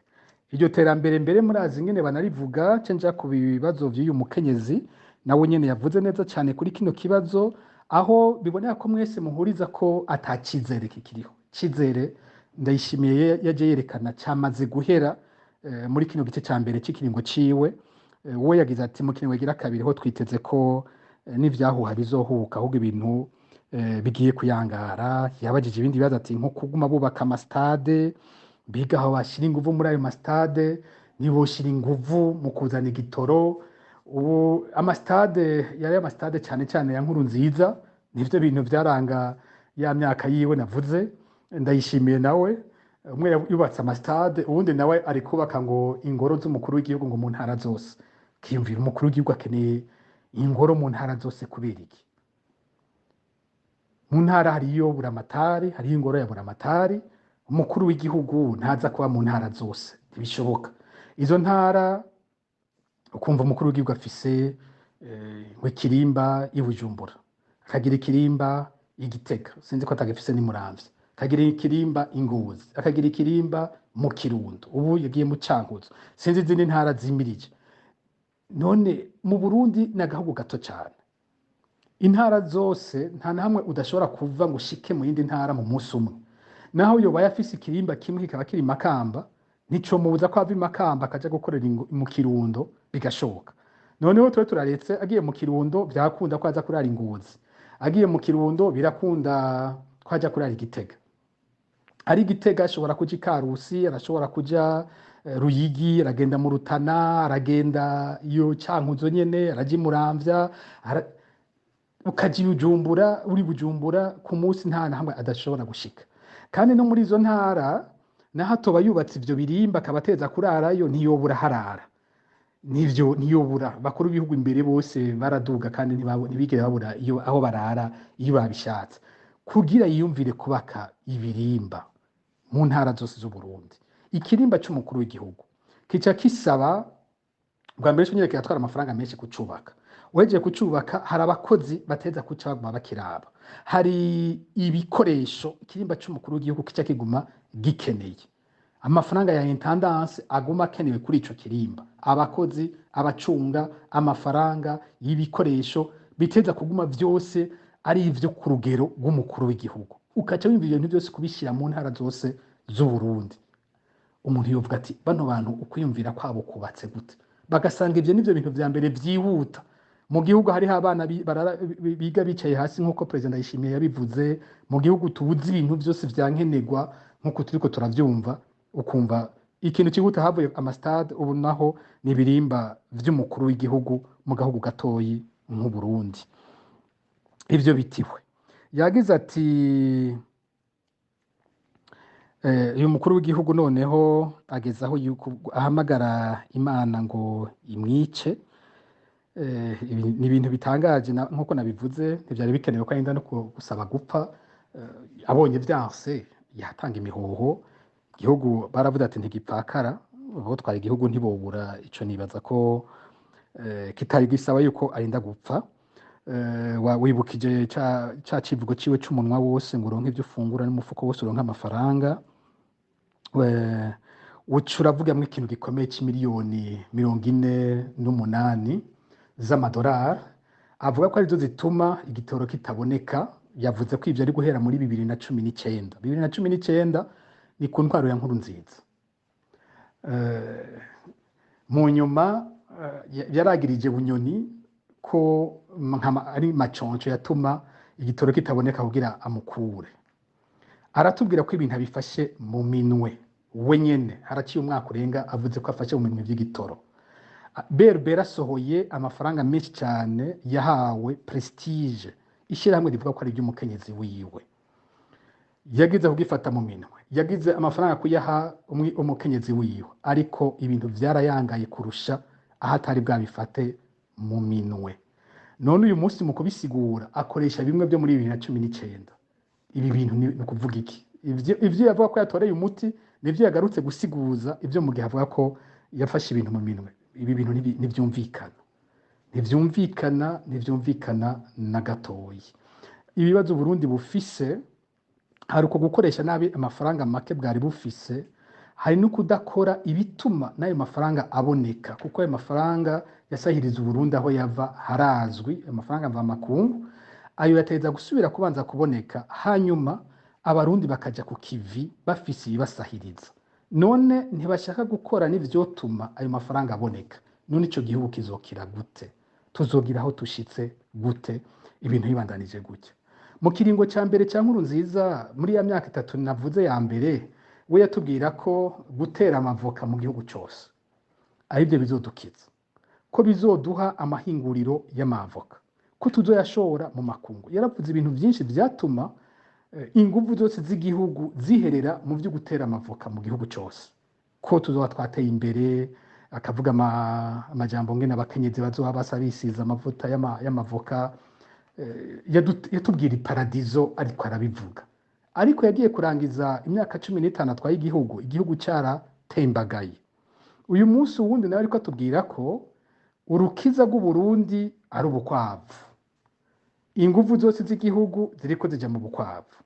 iryo terambere mbere murazi ngene banarivuga cenja ku bibazo by'uyu mukenyezi nawe nyene yavuze neza cyane kuri kino kibazo aho biboneka ko mwese muhuriza ko atakizere kikiriho cizere Ndayishimiye yaje yerekana cyamaze guhera muri kino gice cya mbere cy'ikiringo ciwe we yagize ati mu kiringo gira kabiri ho twiteze ko n'ivyahuha bizohuka ahubwo ibintu bigiye kuyangara yabajije ibindi bibazo ati nko kuguma bubaka amastade biga aho bashira inguvu muri ayo mastade niboshira inguvu mu kuzana igitoro ubu amastade yari amastade cyane cyane ya Nkurunziza nivyo bintu byaranga ya myaka yiwe navuze Ndayishimiye nawe umwe yubatse amastade ubundi nawe ari kubaka ngo ingoro z'umukuru w'igihugu ngo mu ntara zose kiyumvira umukuru w'igihugu akeneye ingoro mu ntara zose kubera iki mu ntara hariyo buramatari hariyo ingoro ya buramatari umukuru w'igihugu ntaza kuba mu ntara zose ntibishoboka izo ntara ukumva umukuru w'igihugu afise ngo ikirimba i Bujumbura akagira ikirimba i Gitega sinzi ko atagifise ni Muramvya akagira ikirimba Ingozi, akagira ikirimba mu Kirundo, ubu yagiye mu Cankuzo, sinzi izindi ntara zimirije. None mu Burundi ni agahugu gato cyane, intara zose nta na hamwe udashobora kuva ngo ushike mu yindi ntara mu munsi umwe. Naho yobaye afise ikirimba kimwe kikaba kiri Makamba, nico mubuza ko ava i Makamba akaja gukorera mu Kirundo bigashoboka. Noneho tuwe turaretse agiye mu Kirundo byakunda ko aza kurara Ingozi, agiye mu Kirundo birakunda ko aja kurara Igitega. Ari Gitega ashobora kuja Ikarusi, arashobora kuja Ruyigi, aragenda mu Rutana, aragenda iyo Cankuzo nyene, araja i Muramvya, ukaja i Bujumbura, uri Bujumbura ku munsi nta na hamwe adashobora gushika. Kandi no muri izo ntara naho atoba yubatse ivyo birimba akabateza kurarayo ntiyobura harara, nivyo ntiyobura. Bakuru b'ibihugu imbere bose baraduga kandi ntibigere babura iyo aho barara iyo babishatse, kugira yiyumvire kubaka ibirimba mu ntara zose z'u Burundi. Ikirimba c'umukuru w'igihugu kica kisaba bwa mbere cyo nyereka yatwara amafaranga menshi kucubaka. Weje kucubaka hari abakozi bateza kuca baguma bakiraba, hari ibikoresho ikirimba c'umukuru w'igihugu kica kiguma gikeneye, amafaranga ya intendance aguma akenewe kuri ico kirimba, abakozi, abacunga, amafaranga y'ibikoresho biteza kuguma vyose ari ivyo ku rugero rw'umukuru w'igihugu. Ukaca wimva ibintu byose kubishira mu ntara zose z'u Burundi. Umuntu yovuga ati bano bantu ukwiyumvira kwabo kubatse gute? Bagasanga ivyo nivyo bintu vya mbere vyihuta mu gihugu. Hariho abana biga bicaye hasi nk'uko President Ndayishimiye yabivuze. Mu gihugu tubuze ibintu byose vyankenerwa nk'uko turiko turavyumva, ukumva ikintu kihuta havuye amastade, ubu naho ni ibirimba vy'umukuru w'igihugu mu gahugu gatoyi nk'u Burundi. Ivyo bitiwe yagize ati uyu mukuru w'igihugu noneho agezaho yuko ahamagara Imana ngo imwice. Ni ibintu bitangaje nk'uko nabivuze, ntivyari bikenewe ko arinda no gusaba gupfa. Abonye vyanse yatanga imihoho. Igihugu baravuze ati ntigipfakara, aho twari igihugu ntibobura. Ico nibaza ko kitari gisaba yuko arinda gupfa. Wibukije ca civugo ciwe c'umunwa wose ngo uronke ivyo ufungura n'umufuko wose uronke amafaranga. Uca uravugamwo ikintu gikomeye c'imiliyoni 48 z'amadolari, avuga ko arizo zituma igitoro kitaboneka. Yavuze ko ivyo ari guhera muri 2019. 2019 ni ku ntwaro ya Nkurunziza. Mu nyuma yaragirije Bunyoni ko ari maconco yatuma igitoro kitaboneka kugira amukure. Aratubwira ko ibintu abifashe mu minwe wenyene. Haraciye umwaka urenga avuze ko afashe mu minwe vy'igitoro. Berbera asohoye amafaranga menshi cyane yahawe Prestige, ishirahamwe rivuga ko ari iry'umukenyezi wiwe. Yagize kugifata mu minwe, yagize amafaranga kuyaha umukenyezi wiwe, ariko ibintu vyarayangaye kurusha ahatari bwabifate mu minwe. None uyu munsi mu kubisigura akoresha bimwe byo muri 2019. Ibi bintu ni kuvuga iki? Ivyo yavuga ko yatoreye umuti nivyo yagarutse gusiguza ivyo mu gihe avuga ko yafashe ibintu mu minwe. Ibi bintu ntivyumvikana na gatoyi. Ibibazo Burundi bufise hari uko gukoresha nabi amafaranga make bwari bufise, hari no kudakora ibituma n'ayo mafaranga aboneka, kuko ayo mafaranga yasahiriza Burundi aho yava harazwi. Amafaranga mva makungu ayo yateza gusubira kubanza kuboneka, hanyuma abarundi bakaja ku kivi bafise ibasahiriza. None ntibashaka gukora n'ivyotuma ayo mafaranga aboneka. None ico gihugu kizokira gute? Tuzogira aho tushitse gute ibintu bibandanije gutya? Mu kiringo ca mbere ca Nkurunziza muri ya myaka 3 navuze ya mbere, we yatubwira ko gutera amavoka mu gihugu cyose aribyo bizodukiza, ko bizoduha amahinguriro y'amavoka, ko tuzoyashora mu makungu. Yaravuze ibintu byinshi byatuma inguvu zose z'igihugu ziherera mu byo gutera amavoka mu gihugu cyose, ko tuzoba twateye imbere. Akavuga amajambo ngene abakenyezi bazoba basabisiza amavuta y'amavoka. Yatubwira iparadizo ariko arabivuga, ariko yagiye kurangiza imyaka 15 atwaye igihugu cyaratembagaye. Uyu munsi wundi nawe ariko atubwira ko urukiza rw'u Burundi ari ubukwavu. Inguvu zose z'igihugu ziriko zija mu bukwavu.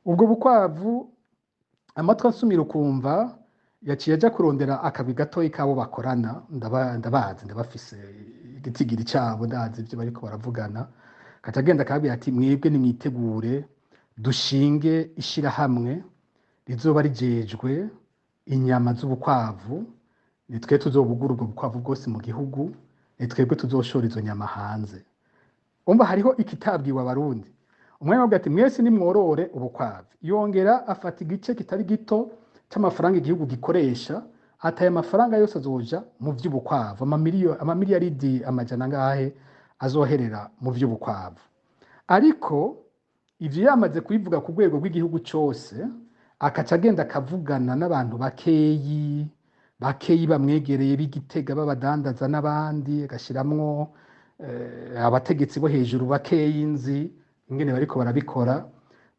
ubwo bukwavu amatwi ansumira ukumva yaciye ajya kurondera akabi gatoyi kabo bakorana, ndabazi, ndabafise igitigiri cyabo, ndazi ibyo bariko baravugana. Kaca agenda akababwira ati mwebwe nimwitegure dushinge ishirahamwe rizoba rijejwe inyama z'ubukwavu, ni twe tuzobugura ubwo bukwavu bwose mu gihugu, ni twebwe tuzoshora izo nyama hanze. Umva hariho ikitabwiwe abarundi. Umwe aravuga ati mwese nimworore ubukwavu. Yongera afata igice kitari gito cy'amafaranga igihugu gikoresha, ataye amafaranga yose azoja mu vy'ubukwavu, amamiliyaridi amajana ngahe azoherera mu vy'ubukwavu. Ariko ivyo yamaze kubivuga ku rwego rw'igihugu cyose, akaca agenda akavugana n'abantu bakeyi bamwegereye b'Igitega b'abadandaza n'abandi, agashiramwo abategetsi bo hejuru bakeyi nzi ingene bariko barabikora,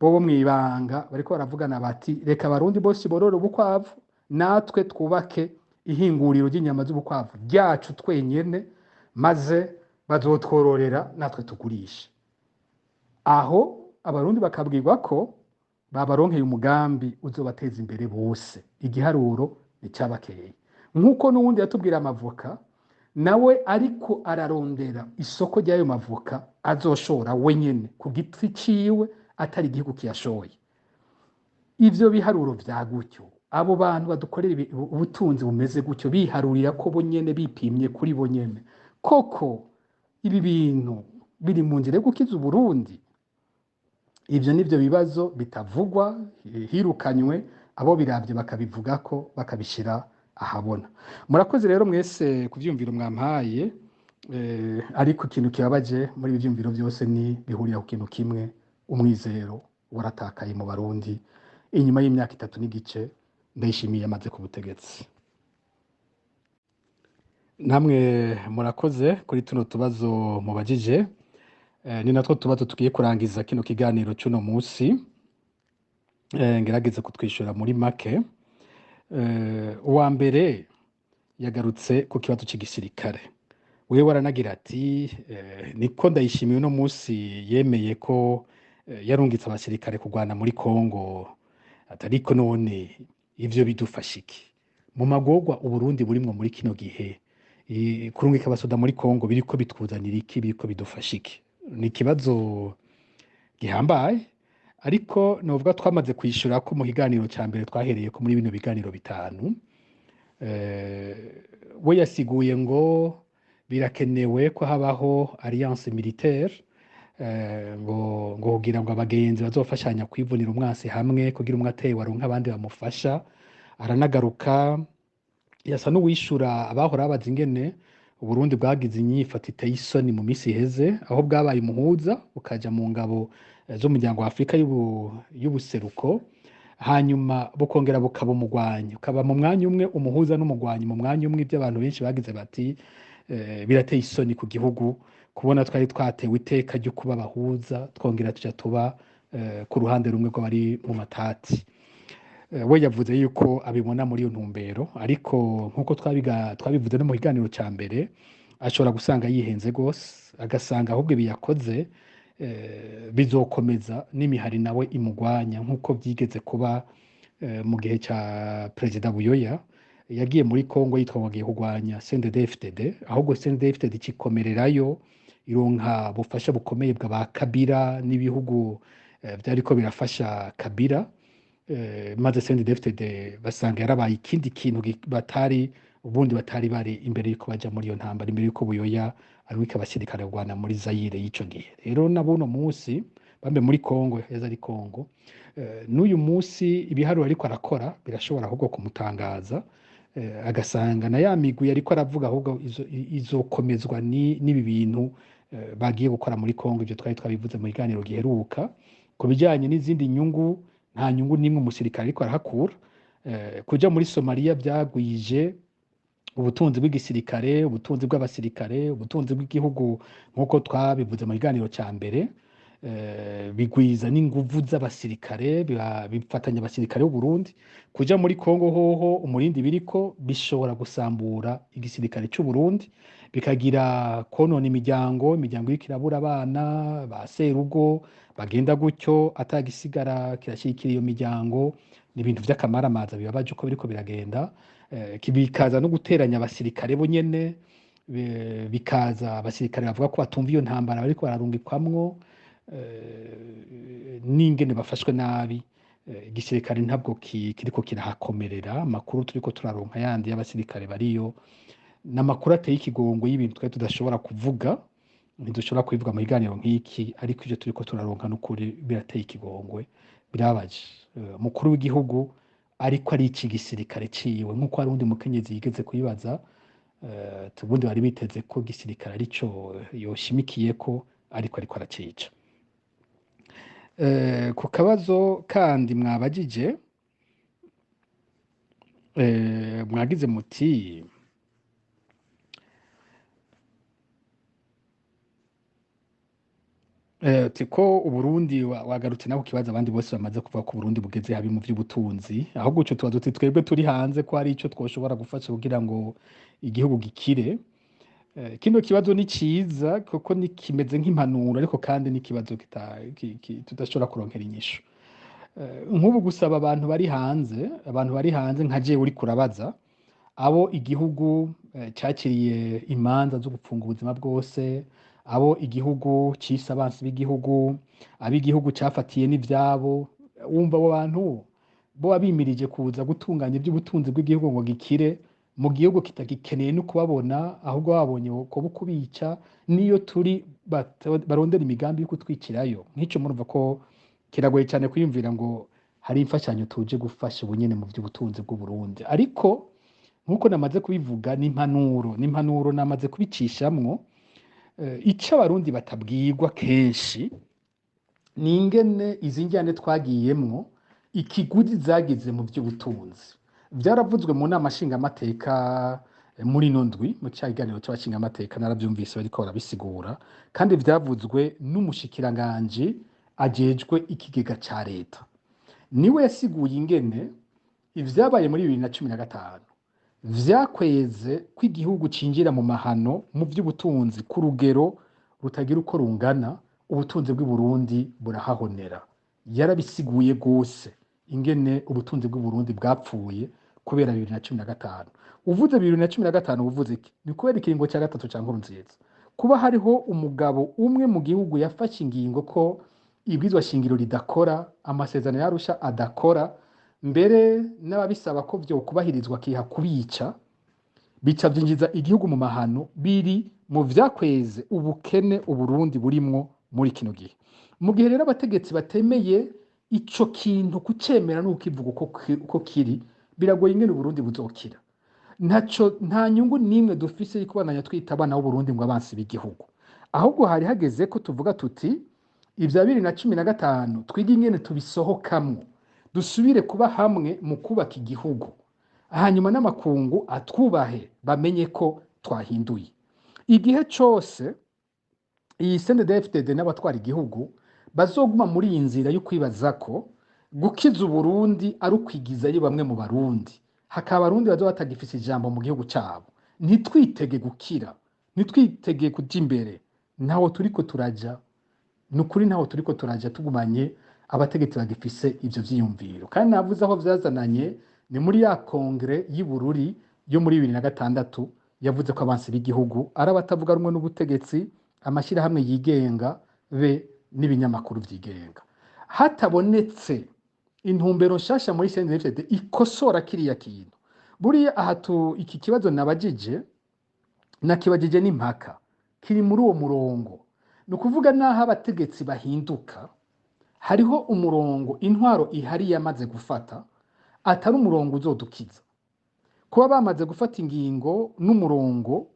bo mwibanga bariko baravugana bati reka abarundi bose borore ubukwavu, natwe twubake ihinguriro ry'inyama z'ubukwavu ryacu twenyene, maze bazotwororera natwe tugurisha. Aho abarundi bakabwirwa ko babaronkeye umugambi uzobateza imbere bose, igiharuro ni cyabakeye. Nk'uko n'uwundi yatubwira amavoka, nawe ariko ararondera isoko ry'ayo mavoka azoshora wenyene ku giti ciwe, atari igihugu kiyashoye. Ivyo biharuro vya gutyo, abo bantu badukorera ubutunzi bumeze gutyo, biharurira ko bonyene, bipimye kuri bonyene, koko ibi bintu biri mu nzira yo gukiza Uburundi? Ivyo nivyo bibazo bitavugwa, hirukanywe abo biravye bakabivuga ko, bakabishira ahabona. Murakoze rero mwese kuvyumvira mwampaye, ariko ikintu kibabaje muri ibi vyumviro byose ni bihurira ku kintu kimwe: umwizero waratakaye mu Barundi inyuma y'imyaka 3 n'igice Ndayishimiye amaze ku butegetsi. Namwe murakoze kuri tuno tubazo mubajije. Ni natwo tubazo tugiye kurangiza kino kiganiro cy'uno munsi. Ngerageza kutwishura muri make. Uwa mbere yagarutse ku kibazo cy'igisirikare. Wewe waranagira ati niko Ndayishimiye uno munsi yemeye ko yarungitse abasirikare kurwana muri Kongo, atariko none ivyo bidufasha iki mu magorwa Uburundi burimwo muri kino gihe? Kurungika abasoda muri Kongo biriko bitwuzanira iki, biriko bidufasha iki? Ni ikibazo gihambaye, ariko novuga twamaze kwishura ko mu kiganiro cya mbere twahereye ko muri bino biganiro bitanu. We yasiguye ngo birakenewe ko habaho alliance militaire, ngo kugira ngo abagenzi bazofashanya kwivunira umwasi hamwe, kugira umwe ateye waronka abandi bamufasha. Aranagaruka yasa n'uwishura abahora babaza ingene Uburundi bwagize inyifato iteye isoni mu misi iheze, aho bwabaye umuhuza bukaja mu ngabo z'umuryango wa Afrika y'ubuseruko, hanyuma bukongera bukaba umugwanyi, ukaba mu mwanya umwe umuhuza n'umugwanyi mu mwanya umwe. Ibyo abantu benshi bagize bati birateye isoni ku gihugu kubona twari twatewe iteka ryo kuba abahuza, twongera tuja tuba ku ruhande rumwe rw'abari mu matati. We yavuze yuko abibona muri iyo ntumbero, ariko nkuko twabivuze no mu kiganiro cya mbere, ashobora gusanga yihenze gose, agasanga ahubwo ibiyakoze bizokomeza n'imihari nawe imugwanya, nkuko byigeze kuba mu gihe cya Perezida Buyoya. Yagiye muri Kongo yitwa wagiye kurwanya CNDD-FDD, ahubwo CNDD-FDD kikomererayo ironka bufasha bukomeye bwa Kabila n'ibihugu byariko birafasha Kabila, maze CNDD-FDD basanga yarabaye ikindi kintu ubundi batari bari imbere yuko baja muri iyo ntambara, imbere yuko Buyoya arwika abasirikare rwana muri Zaire y'ico gihe. Rero nabuno munsi bambe muri Kongo, heza ari Kongo, n'uyu munsi ibiharuro ariko arakora birashobora ahubwo kumutangaza, agasanga na ya migwi ariko aravuga ahubwo izokomezwa n'ibi bintu bagiye gukora muri Kongo. Ibyo twari twabivuze mu kiganiro giheruka ku bijyanye n'izindi nyungu. Nta nyungu nimwe umusirikare ariko arahakura. Kuja muri Somalia byagwije ubutunzi bw'igisirikare, ubutunzi bw'abasirikare, ubutunzi bw'igihugu, nk'uko twabivuze mu kiganiro cya mbere. bigwiza n'inguvu z'abasirikare bifatanya abasirikare b'u Burundi kuja muri Kongo hoho umurindi biriko bishobora gusambura igisirikare cy'u Burundi bikagira konona imiryango iriko irabura abana ba serugo bagenda gutyo atagisigara kirashikira iyo miryango n'ibintu vy'akamaramaza bibabaje uko biriko biragenda bikaza no guteranya abasirikare bo nyene bikaza abasirikare bavuga ko batumva iyo ntambara bariko bararungikwamwo n'ingene bafashwe nabi igisirikare ntabwo kiriko kirahakomerera amakuru turiko turaronka yandi y'abasirikare bariyo n'amakuru ateye ikigongo y'ibintu twari tudashobora kuvuga ntidushobora kubivuga mu biganiro nk'iki ariko ivyo turiko turaronka n'ukuri birateye ikigongwe birabaje umukuru w'igihugu ariko ari iki gisirikare ciwe nk'uko hari undi mukenyezi yigeze kuyibaza ubundi bari biteze ko gisirikare arico yoshimikiyeko ariko aracica ku kabazo kandi mwabajije mwagize muti tiko Uburundi wagarutse naho kibaza abandi bose bamaze kuvuga ko Burundi bugeze habi mu by'ubutunzi aho guco tubazo twebwe turi hanze ko hari ico twoshobora gufasha kugira ngo igihugu gikire kino kibazo ni ciza kuko ni kimeze nk'impanuro ariko kandi ni kibazo tudashobora kuronkera inyishu nk'ubu gusaba abantu bari hanze nka jewe uri kurabaza abo igihugu cyakiriye imanza zo gupfunga ubuzima bwose abo igihugu cise abansi b'igihugu ab'igihugu cyafatiye n'ivyabo wumva abo bantu bo abimirije kuza gutunganya iby'ubutunzi bw'igihugu ngo gikire mu gihugu kitagikeneye no kubabona ahubwo babonye ko bukubica niyo turi barondera imigambi yo kutwikirayo nk'icyo murumva ko kiragoye cyane kwiyumvira ngo hari imfashanyo tuje gufasha ubunyene mu by'ubutunzi bw'u Burundi ariko nkuko namaze kubivuga n'impanuro namaze kubicishamwo icyo abarundi batabwirwa kenshi ni ingene izi njyane twagiyemwo ikiguzi zagize mu by'ubutunzi byaravuzwe mu nama nshingamateka muri nondwi mu cyaganiro cy'abashingamateka narabyumvise bariko barabisigura kandi byavuzwe n'umushikiranganje ajejwe ikigega ca leta niwe yasiguye ingene ivyabaye muri 2015 vyakweze ko igihugu cinjira mu mahano mu by'ubutunzi ku rugero rutagira uko rungana ubutunzi bw'u Burundi burahahonera yarabisiguye gose ingene ubutunzi bw'u Burundi bwapfuye kubera 2015 uvuze 2015 uvuze iki ni kubera ikiringo cya gatatu cya Nkurunziza kuba hariho umugabo umwe mu gihugu yafashe ingingo ko ibwizwa shingiro ridakora amasezerano yarusha adakora mbere n'ababisaba ko byo kubahirizwa kiha kubica bica byinjiza igihugu mu mahano biri mu vyakweze ubukene Uburundi burimwo muri kino gihe mu gihe rero abategetsi batemeye ico kintu kucemera n'ukivuga uko kiri biragoye ingene Uburundi buzokira nta nyungu nimwe dufise yo kubananya twita abana b'Uburundi ngo abansi b'igihugu ahubwo hari hageze ko tuvuga tuti ivya 2015 twiga ingene tubisohokamwo dusubire kuba hamwe mu kubaka igihugu hanyuma n'amakungu atwubahe bamenye ko twahinduye igihe cyose iyi CNDD-FDD n'abatwara igihugu bazoguma muri iyi nzira yo kwibaza ko gukiza Uburundi ari ukwigizayo bamwe mu Barundi hakaba Abarundi bazo batagifise ijambo mu gihugu cyabo ntitwitege gukira ntitwitege kuja imbere ntaho turiko turaja nukuri ntaho turiko turaja tugumanye abategetsi bagifise ivyo vyiyumviro kandi navuze aho vyazananye ni muri ya kongre y'Ibururi yo muri 2006 yavuze ko abansi b'igihugu ari abatavuga rumwe n'ubutegetsi amashirahamwe yigenga be n'ibinyamakuru vyigenga hatabonetse intumbero nshasha muri CNDD-FDD ikosora kiriya kintu buriya ahatu iki kibazo nakibajije n'impaka kiri muri uwo murongo no kuvuga naho abategetsi bahinduka hariho umurongo intwaro ihari yamaze gufata atari umurongo uzodukiza kuba bamaze gufata ingingo n'umurongo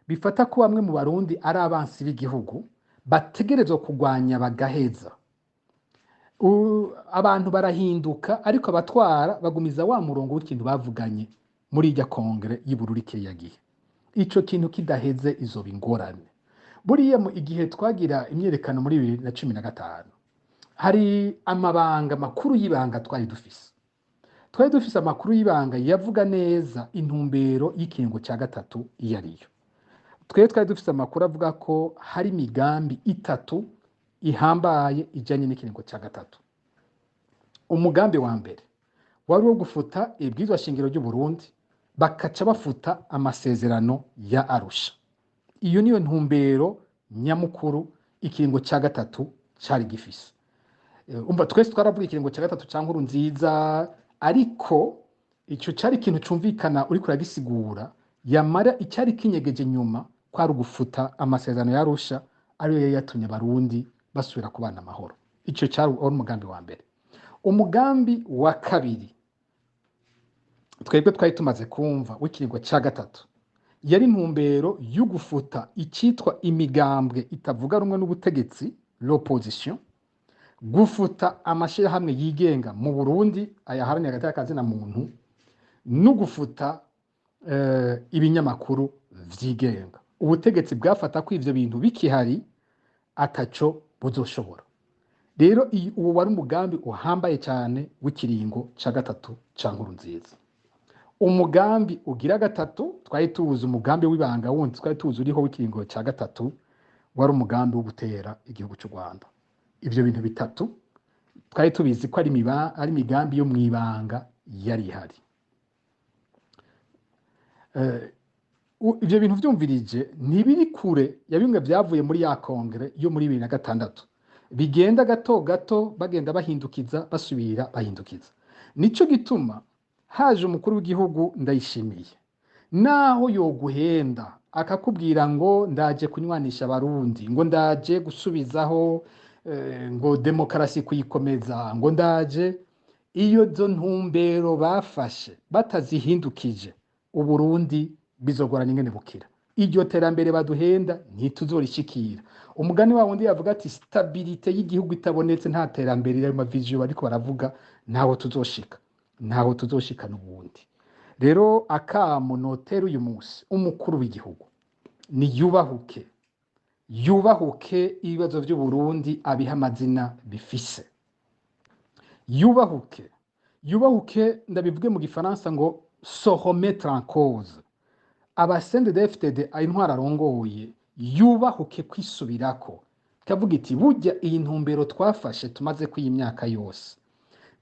bifata ko bamwe mu Barundi ari abansi b'igihugu bategerezwa kugwanya bagaheza abantu barahinduka ariko abatwara bagumiza wa murongo w'ikintu bavuganye muri irya kongere y'Ibururi kiriya gihe ico kintu kidaheze izoba ingorane buriya igihe twagira imyerekano muri 2015 hari amabanga makuru y'ibanga twari dufise amakuru y'ibanga yavuga neza intumbero y'ikiringo cya gatatu iyo ariyo. Twari dufise amakuru avuga ko hari imigambi itatu ihambaye ijanye n'ikiringo cya gatatu. Umugambi wa mbere wari wo gufuta ibwirizwa shingiro ry'u Burundi bakaca bafuta amasezerano ya Arusha. Iyo niyo ntumbero nyamukuru ikiringo cya gatatu cari gifise. Umva twese twaravuga ikiringo cya gatatu cya Nkurunziza, ariko ico cari ikintu cumvikana uri kuragisigura, yamara icyari kinyegeje nyuma kwari ugufuta amasezerano ya Arusha ariyo yari yatumye abarundi basubira kubana amahoro. Ico cari umugambi wa mbere. Umugambi wa kabiri twebwe twari tumaze kumva w'ikiringo cya gatatu yari intumbero yo gufuta icitwa imigambwe itavuga rumwe n'ubutegetsi, l'opposition, gufuta amashirahamwe yigenga mu Burundi ayaharanira agateka kazina muntu, no gufuta ibinyamakuru vyigenga. Ubutegetsi bwafata ko ivyo bintu bikihari ataco buzoshobora. Rero uwo wari umugambi uhambaye cyane w'ikiringo cya gatatu cya Nkurunziza. Umugambi ugira gatatu twari tuzi umugambi w'ibanga wundi twari tuzi uriho w'ikiringo cya gatatu wari umugambi wo gutera igihugu cy'u Rwanda. Ibyo bintu bitatu twari tubizi ko ari imigambi yo mwibanga yari ihari. Ibyo bintu vyumvirije ntibiri kure ya bimwe byavuye muri ya kongere yo muri 2006, bigenda gato gato bagenda bahindukiza basubira bahindukiza. Nico gituma haje umukuru w'igihugu Ndayishimiye, naho yoguhenda akakubwira ngo ndaje kunywanisha abarundi, ngo ndaje gusubizaho ngo demokarasi kuyikomeza, ngo ndaje, iyo zo ntumbero bafashe batazihindukije Uburundi bizogorana ingene bukira. Iryo terambere baduhenda ntituzorishikira. Umugani wa wundi yavuga ati stabilite y'igihugu itabonetse nta terambere ryo mavision bariko baravuga ntaho tuzoshika n'ubundi. Rero akamo notera uyu munsi umukuru w'igihugu ni yubahuke ibibazo by'u Burundi abiha amazina bifise. Yubahuke ndabivuge mu gifaransa ngo se remettre en cause. Abasende DFTD intwara arongoye yubahuke kwisubirako, kavuga iti burya iyi ntumbero twafashe tumaze kw'imyaka yose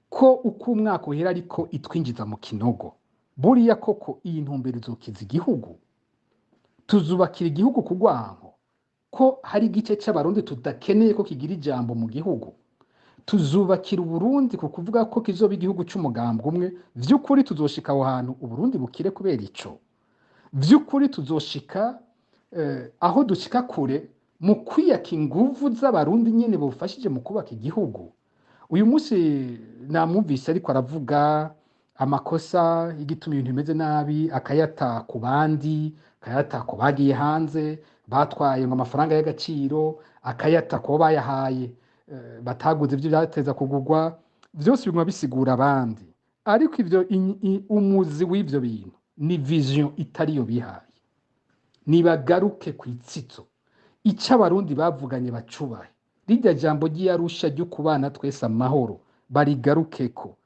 ko uko umwaka uhera ariko itwinjiza mu kinogo, buriya koko iyi ntumbero izokiza igihugu, tuzubakira igihugu kugwanko, ko hari igice cy'abarundi tudakeneye ko kigira ijambo mu gihugu, tuzubakira Uburundi ku kuvuga ko kizoba igihugu cy'umugambwe umwe, vy'ukuri tuzoshika aho hantu Uburundi bukire kubera ico, vy'ukuri tuzoshika aho dushika kure mu kwiyaka inguvu z'abarundi nyene bufashije mu kubaka igihugu. Uyu munsi namwumvise ariko aravuga amakosa y'igituma ibintu bimeze nabi, akayata ku bandi, akayata ku bagiye hanze batwaye ngo amafaranga y'agaciro, akayata ko bayahaye bataguze ibyo byateza kugugwa, byose biguma bisigura abandi. Ariko ivyo umuzi w'ivyo bintu ni vision itariyo bihaye. Nibagaruke kwitsitso ica abarundi bavuganye bacubahe, rijya jambo ry'Arusha ryo kubana twese amahoro barigarukeko,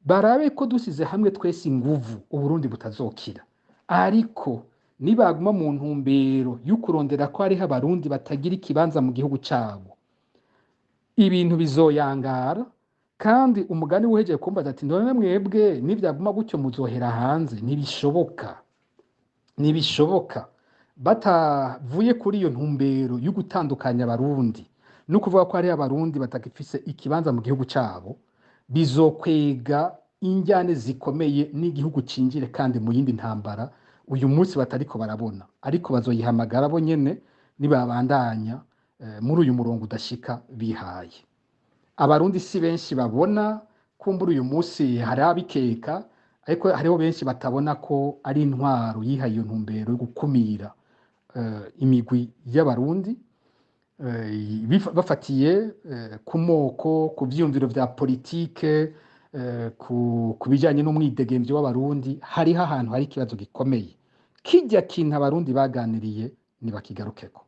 barabe ko dusize hamwe twese inguvu Uburundi butazokira. Ariko nibaguma mu ntumbero y'ukurondera ko ari abarundi batagira ikibanza mu gihugu cyabo, ibintu bizoyangara. Kandi umugani uhejeje kumbaza ati none mwebwe nivyaguma gutyo muzohera hanze, ntibishoboka. Batavuye kuri iyo ntumbero yo gutandukanya abarundi no kuvuga ko ari abarundi batagifise ikibanza mu gihugu cyabo, bizokwega injyane zikomeye n'igihugu cinjire kandi mu yindi ntambara uyu munsi batariko barabona, ariko bazoyihamagara bo nyene nibabandanya muri uyu murongo udashika bihaye. Abarundi si benshi babona kumbura uyu munsi hari abikeka, ariko hariho benshi batabona ko ari intwaro yihaye iyo ntumbero yo gukumira imigwi y'abarundi, bafatiye ku moko, ku vyumviro vya politike, ku bijanye n'umwidegemvyo w'abarundi. Hariho ahantu hari ikibazo gikomeye, kijya kintu abarundi baganiriye nibakigarukeko.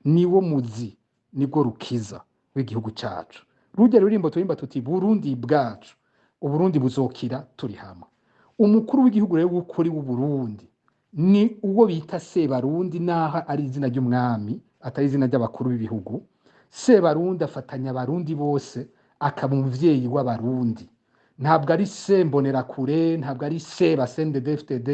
niwo muzi nibwo rukiza w'igihugu cyacu. Rujya rurimbo turimba tuti Burundi bwacu, Uburundi buzokira turi hamwe. Umukuru w'igihugu rero w'ukuri w'Uburundi ni uwo bita Sebarundi, naho ari izina ry'umwami atari izina ry'abakuru b'ibihugu. Sebarundi afatanya abarundi bose, akaba umuvyeyi w'abarundi. Ntabwo ari se Mbonerakure, ntabwo ari se CNDD-FDD.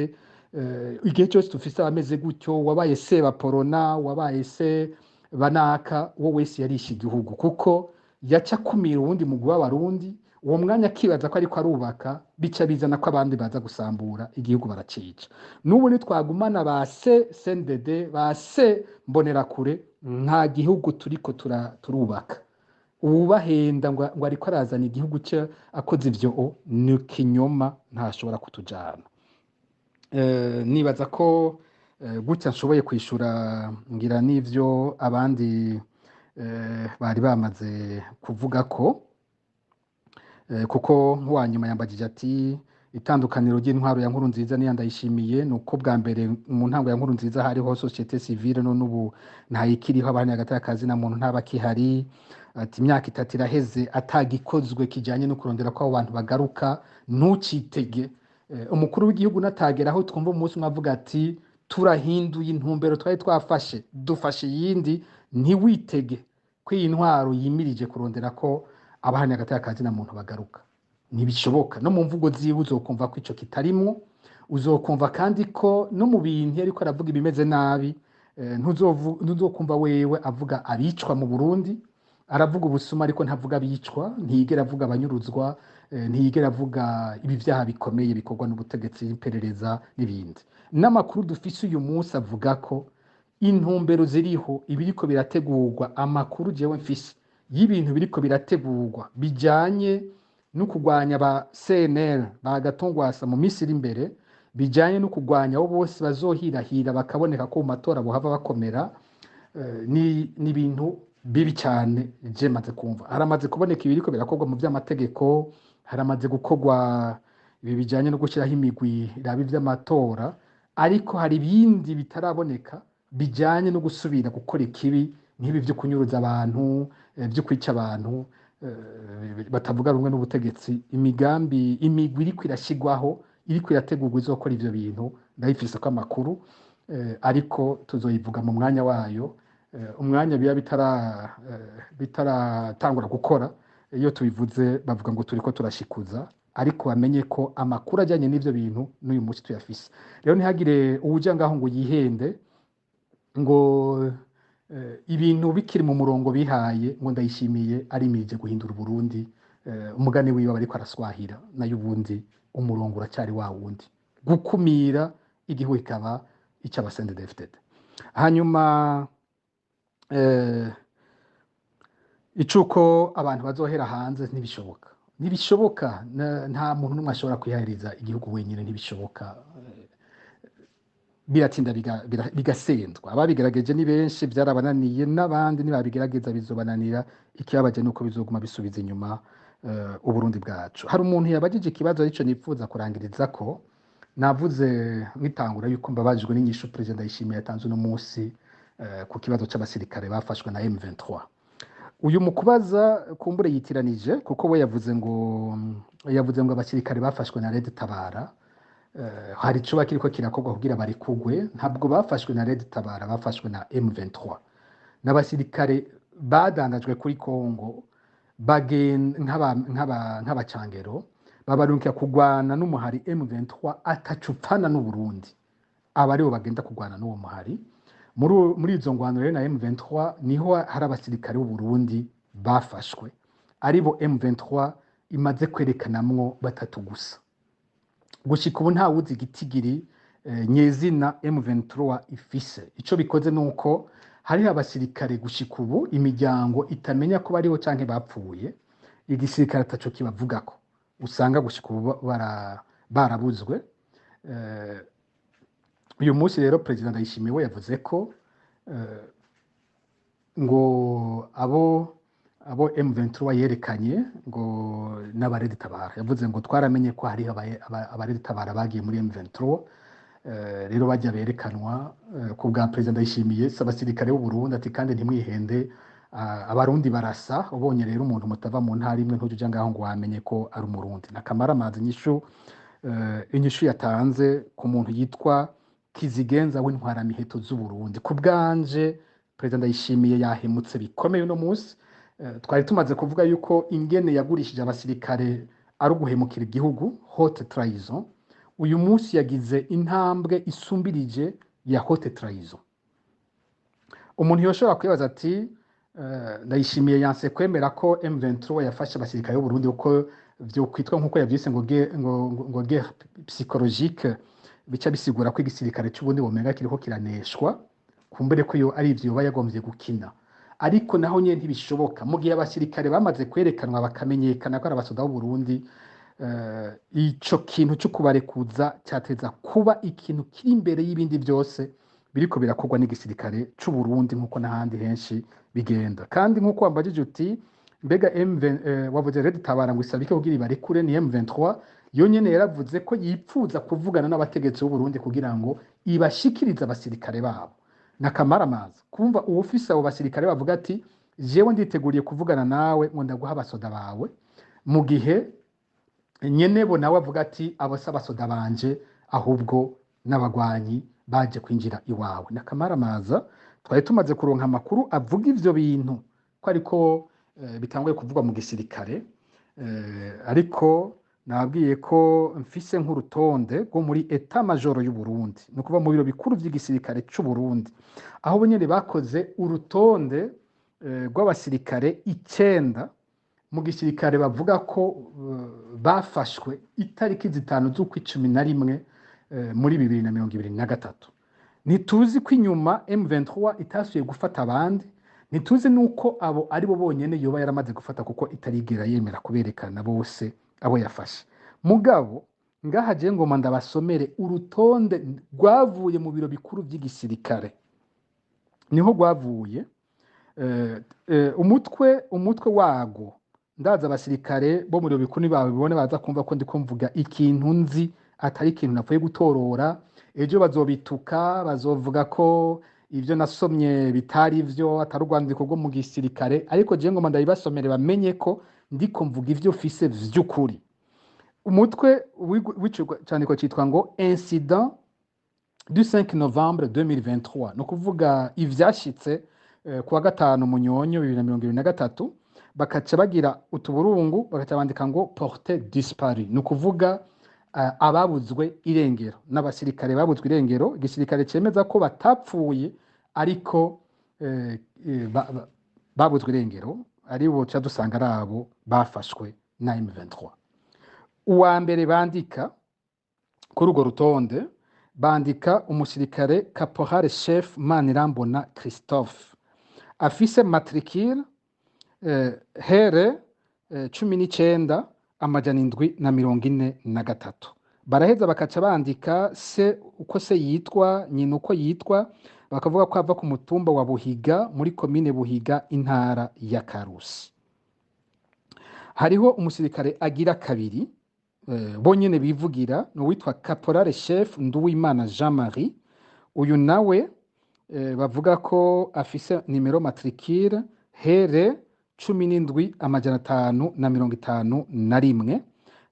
Igihe cyose dufise abameze gutyo, wabaye se Baporona, wabaye se Banaka, uwo wese yarishe igihugu, kuko yaca kumira uwundi mugwi w'abarundi. Uwo mwanya akibaza ko ariko arubaka, bica bizana ko abandi baza gusambura igihugu baracica. N'ubu nitwagumana ba se CNDD, ba se Mbonerakure, nta gihugu turiko turubaka. Ubahenda ngo ariko arazana igihugu cye akoze ivyo, ni kinyoma, ntashobora kutujana. Nibaza ko gutya nshoboye kwishura ngira n'ivyo abandi bari bamaze kuvuga ko, kuko nk'uwanyuma yambagije ati itandukaniro ry'intwaro ya Nkurunziza niyo ndayishimiye, nuko bwa mbere mu ntango ya Nkurunziza hariho societe civile, none ubu ntayikiriho, abahanya hagati y'akazi na muntu ntabakihari. Ati imyaka 3 iraheze atagikozwe kijanye no kurondera ko abo bantu bagaruka, ntucitege. Umukuru w'igihugu natagera aho twumva umunsi umwe avuga ati turahinduye intumbero twari twafashe, dufashe yindi, ntiwitege ko iyi ntwaro yimirije kurondera ko abahanya hagati y'akazi na muntu bagaruka. Ntibishoboka. No mu mvugo ziwe uzokumva ko ico kitarimo, uzokumva kandi ko no mu bintu ariko aravuga ibimeze nabi, ntuzokumva wewe avuga abicwa mu Burundi. Aravuga ubusuma ariko ntavuga abicwa, ntiyigera avuga abanyuruzwa, ntiyigera avuga ibi vyaha bikomeye bikorwa n'ubutegetsi, iperereza n'ibindi. N'amakuru dufise uyu munsi avuga ko intumbero ziriho, ibiriko birategurwa, amakuru jewe mfise y'ibintu biriko birategurwa bijanye no kugwanya ba CNL ba Gatongwasa mu minsi iri imbere, bijanye no kugwanya abo bose bazohirahira bakaboneka ko mu matora bohava bakomera. Ni ibintu bibi cyane je maze kumva. Haramaze kuboneka ibiriko birakorwa mu vy'amategeko, haramaze gukorwa ibi bijanye no gushyiraho imigwi rabi vy'amatora, ariko hari ibindi bitaraboneka bijanye no gusubira gukora ikibi nk'ibi vyo kunyuruza abantu, vyo kwica abantu batavuga rumwe n'ubutegetsi. Imigambi, imigwi iriko irashigwaho, iriko irategurwa izokora ivyo bintu, ndabifise ko amakuru, ariko tuzoyivuga mu mwanya wayo. Umwanya biba bitaratangura gukora, iyo tubivuze bavuga ngo turiko turashikuza, ariko bamenye ko amakuru ajyanye n'ivyo bintu n'uyu munsi tuyafise. Rero ntihagire uwuja ngaho ngo yihende ngo ibintu bikiri mu murongo bihaye ngo ndayishimiye arimirije guhindura Burundi. Umugani wiwe ariko araswahira, nayo ubundi umurongo uracyari wa wundi, gukumira igihugu ikaba ic'abasendedefted. Hanyuma icuko abantu bazohera hanze ntibishoboka, ntibishoboka. Nta muntu n'umwe ashobora kwihariza igihugu wenyine, ntibishoboka. Biratinda bigasendwa. Ababigerageje ni benshi, byarabananiye, n'abandi nibabigerageza bizobananira. Ikibabaje nuko bizoguma bisubiza inyuma Uburundi bwacu. Hari umuntu yabagije ikibazo arico nipfuza kurangiriza ko, navuze nkitangura yuko mbabajwe n'inyishu President Ndayishimiye yatanze uno munsi ku kibazo c'abasirikare bafashwe na M23. Uyu mukubaza kumbure yitiranije, kuko we yavuze ngo abasirikare bafashwe na Red Tabara. Hari ico bakiriko kirakorwa kugira barikugwe. Ntabwo bafashwe na Red Tabara, bafashwe na M23. N'abasirikare badandajwe kuri Kongo, nk'abacangero, babarungika kugwana n'umuhari M23 atacupfana n'u Burundi. Aba aribo bagenda kugwana n'uwo muhari. Muri izo ngwano rero na M23 niho hari abasirikare b'u Burundi bafashwe, aribo M23 imaze kwerekanamwo 3 gusa. Gushika ubu nta wuzi igitigiri nyezina M23 ifise. Ico bikoze nuko hari abasirikare gushika ubu imiryango itamenya ko bariho canke bapfuye, igisirikare ataco kibavugako. Usanga gushika ubu barabuzwe. Uyu munsi rero President Ndayishimiye we yavuze ko ngo abo M23 yerekanye ngo n'abaredi tabara. Yavuze ngo twaramenye ko hari abaredi tabara bagiye muri M23, rero bajya berekanwa ku bwa perezida Ndayishimiye si abasirikare b'u Burundi ati kandi ntimwihende abarundi barasa ubonye rero umuntu mutava mu ntara imwe ntujya ujya ngaho ngo wamenye ko ari umurundi n'akamaramaza inyishu yatanze ku muntu yitwa Kizigenza w'intwaramiheto z'u Burundi ku bwanje perezida Ndayishimiye yahemutse bikomeye uno munsi twari tumaze kuvuga yuko ingene yagurishije abasirikare ari uguhemukira igihugu haute trahison uyu munsi yagize intambwe isumbirije ya haute trahison umuntu yoshobora kwibaza ati Ndayishimiye yanse kwemera ko M23 yafashe abasirikare b'u Burundi uko byo kwitwa nkuko yavyise ngo guerre psychologique bica bisigura ko igisirikare cy'ubundi bomenga kiriko kiraneshwa kumbere ko yo ari ivyo bayagombye gukina ariko naho nyene ntibishoboka mu gihe abasirikare bamaze kwerekanwa bakamenyekana ko ari abasoda b'u Burundi ico kintu cyo kubarekuza cyateza kuba ikintu kiri imbere y'ibindi byose biriko birakorwa n'igisirikare cy'u Burundi nkuko n'ahandi henshi bigenda kandi nkuko wambajije uti mbega wavuze Red Tabara ngo isabike kugira ibarekure ni M23 yo nyene yaravuze ko yipfuza kuvugana n'abategetsi b'u Burundi kugira ngo ibashikirize abasirikare babo n'akamaramaza kumva uwufise abo basirikare bavuga ati jewe nditeguriye kuvugana nawe ngo ndaguha abasoda bawe mu gihe nyene bo nawe avuga ati abo si abasoda banje ahubwo n'abagwanyi baje kwinjira iwawe n'akamaramaza twari tumaze kuronka amakuru avuga ivyo bintu ko ariko bitanguye kuvugwa mu gisirikare ariko nabwiye ko mfise nk'urutonde rwo muri etat major y'u Burundi no kuva mu biro bikuru by'igisirikare cy'u Burundi aho nyene bakoze urutonde rw'abasirikare 9 mu gisirikare bavuga ko bafashwe itariki 5 z'ukwicumi muri 2023 ntituzi ko inyuma M23 itasuye gufata abandi ntituzi nuko abo ari bo bonyene yoba yaramaze gufata kuko itarigera yemera kuberekana bose abo yafashe mugabo ngaha je ngoma ndabasomere urutonde rwavuye mu biro bikuru by'igisirikare niho rwavuye umutwe wago ndaza abasirikare bo mu biro bikuru nibawe bibone baza kumva ko ndiko mvuga ikintu nzi atari ikintu napfuye gutorora ejo bazobituka bazovuga ko ivyo nasomye bitari ivyo atari urwandiko rwo mu gisirikare ariko je ngoma ndabibasomere bamenye ko ndiko mvuga ivyo fise vy'ukuri umutwe w'icandiko cyitwa ngo incident du 5 novembre 2023 no kuvuga ivyashitse kuwa gatanu munyonyo 2023 bakaca bagira utuburungu bakaca bandika ngo portée disparue no kuvuga ababuzwe irengero n'abasirikare babuzwe irengero igisirikare cemeza ko batapfuye ariko babuzwe irengero ari bo cha dusanga arabo bafashwe na M23 uwa mbere bandika kuri urwo rutonde bandika umusirikare caporal chef Manirambona Christophe afise matricule here 19 amajana 743 baraheza bakaca bandika se uko se yitwa nyina uko yitwa bakavuga ko ava ku mutumba wa Buhiga muri komine Buhiga intara ya Karusi hariho umusirikare agira kabiri bonyene bivugira no witwa caporal chef Nduwimana Jean Marie uyu nawe bavuga ko afise nimero matricule here 17 amajana 551